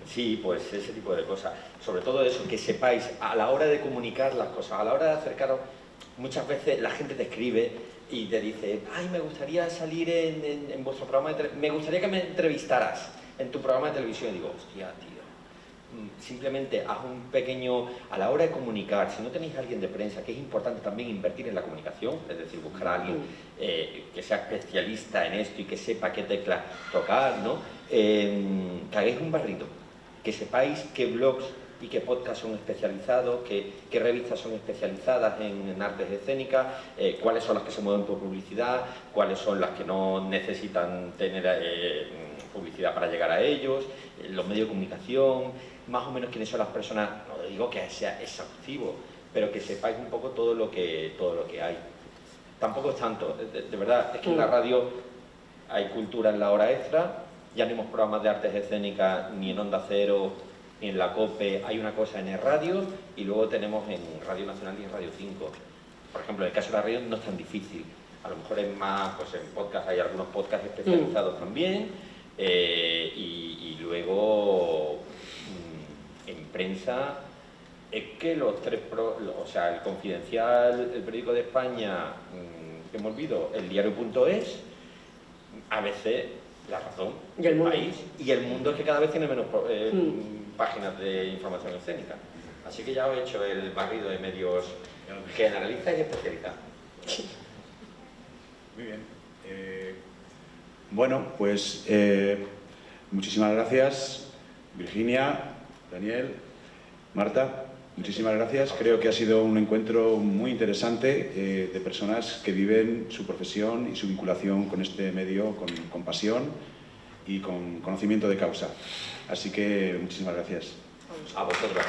D: Sí, pues ese tipo de cosas. Sobre todo eso, que sepáis, a la hora de comunicar las cosas, a la hora de acercaros, muchas veces la gente te escribe y te dice, ay, me gustaría salir en vuestro programa de televisión, me gustaría que me entrevistaras en tu programa de televisión. Y digo, hostia, tío, simplemente haz un pequeño, a la hora de comunicar, si no tenéis a alguien de prensa, que es importante también invertir en la comunicación, es decir, buscar a alguien que sea especialista en esto y que sepa qué teclas tocar, ¿no? Que hagáis un barrido, que sepáis qué blogs y qué podcasts son especializados, qué revistas son especializadas en artes escénicas, cuáles son las que se mueven por publicidad, cuáles son las que no necesitan tener publicidad para llegar a ellos, los medios de comunicación, más o menos quiénes son las personas, no digo que sea exhaustivo, pero que sepáis un poco todo lo que hay. Tampoco es tanto, de verdad, es que en la radio hay cultura en La Hora Extra, ya no hemos programas de artes escénicas ni en Onda Cero, ni en la COPE, hay una cosa en el radio y luego tenemos en Radio Nacional y en Radio 5. Por ejemplo, en el caso de la radio no es tan difícil, a lo mejor es más, pues en podcast hay algunos podcasts especializados también, y luego en prensa es que los tres, o sea, el Confidencial, el Periódico de España, que me olvido, el Diario.es, a veces la razón
C: Y el mundo.
D: país y el mundo es que cada vez tiene menos páginas de información escénica. Así que ya os he hecho el barrido de medios generalistas y especializados.
B: Muy bien. Bueno, pues muchísimas gracias, Virginia, Daniel, Marta. Muchísimas gracias. Creo que ha sido un encuentro muy interesante de personas que viven su profesión y su vinculación con este medio con pasión y con conocimiento de causa. Así que muchísimas gracias.
D: A vosotros.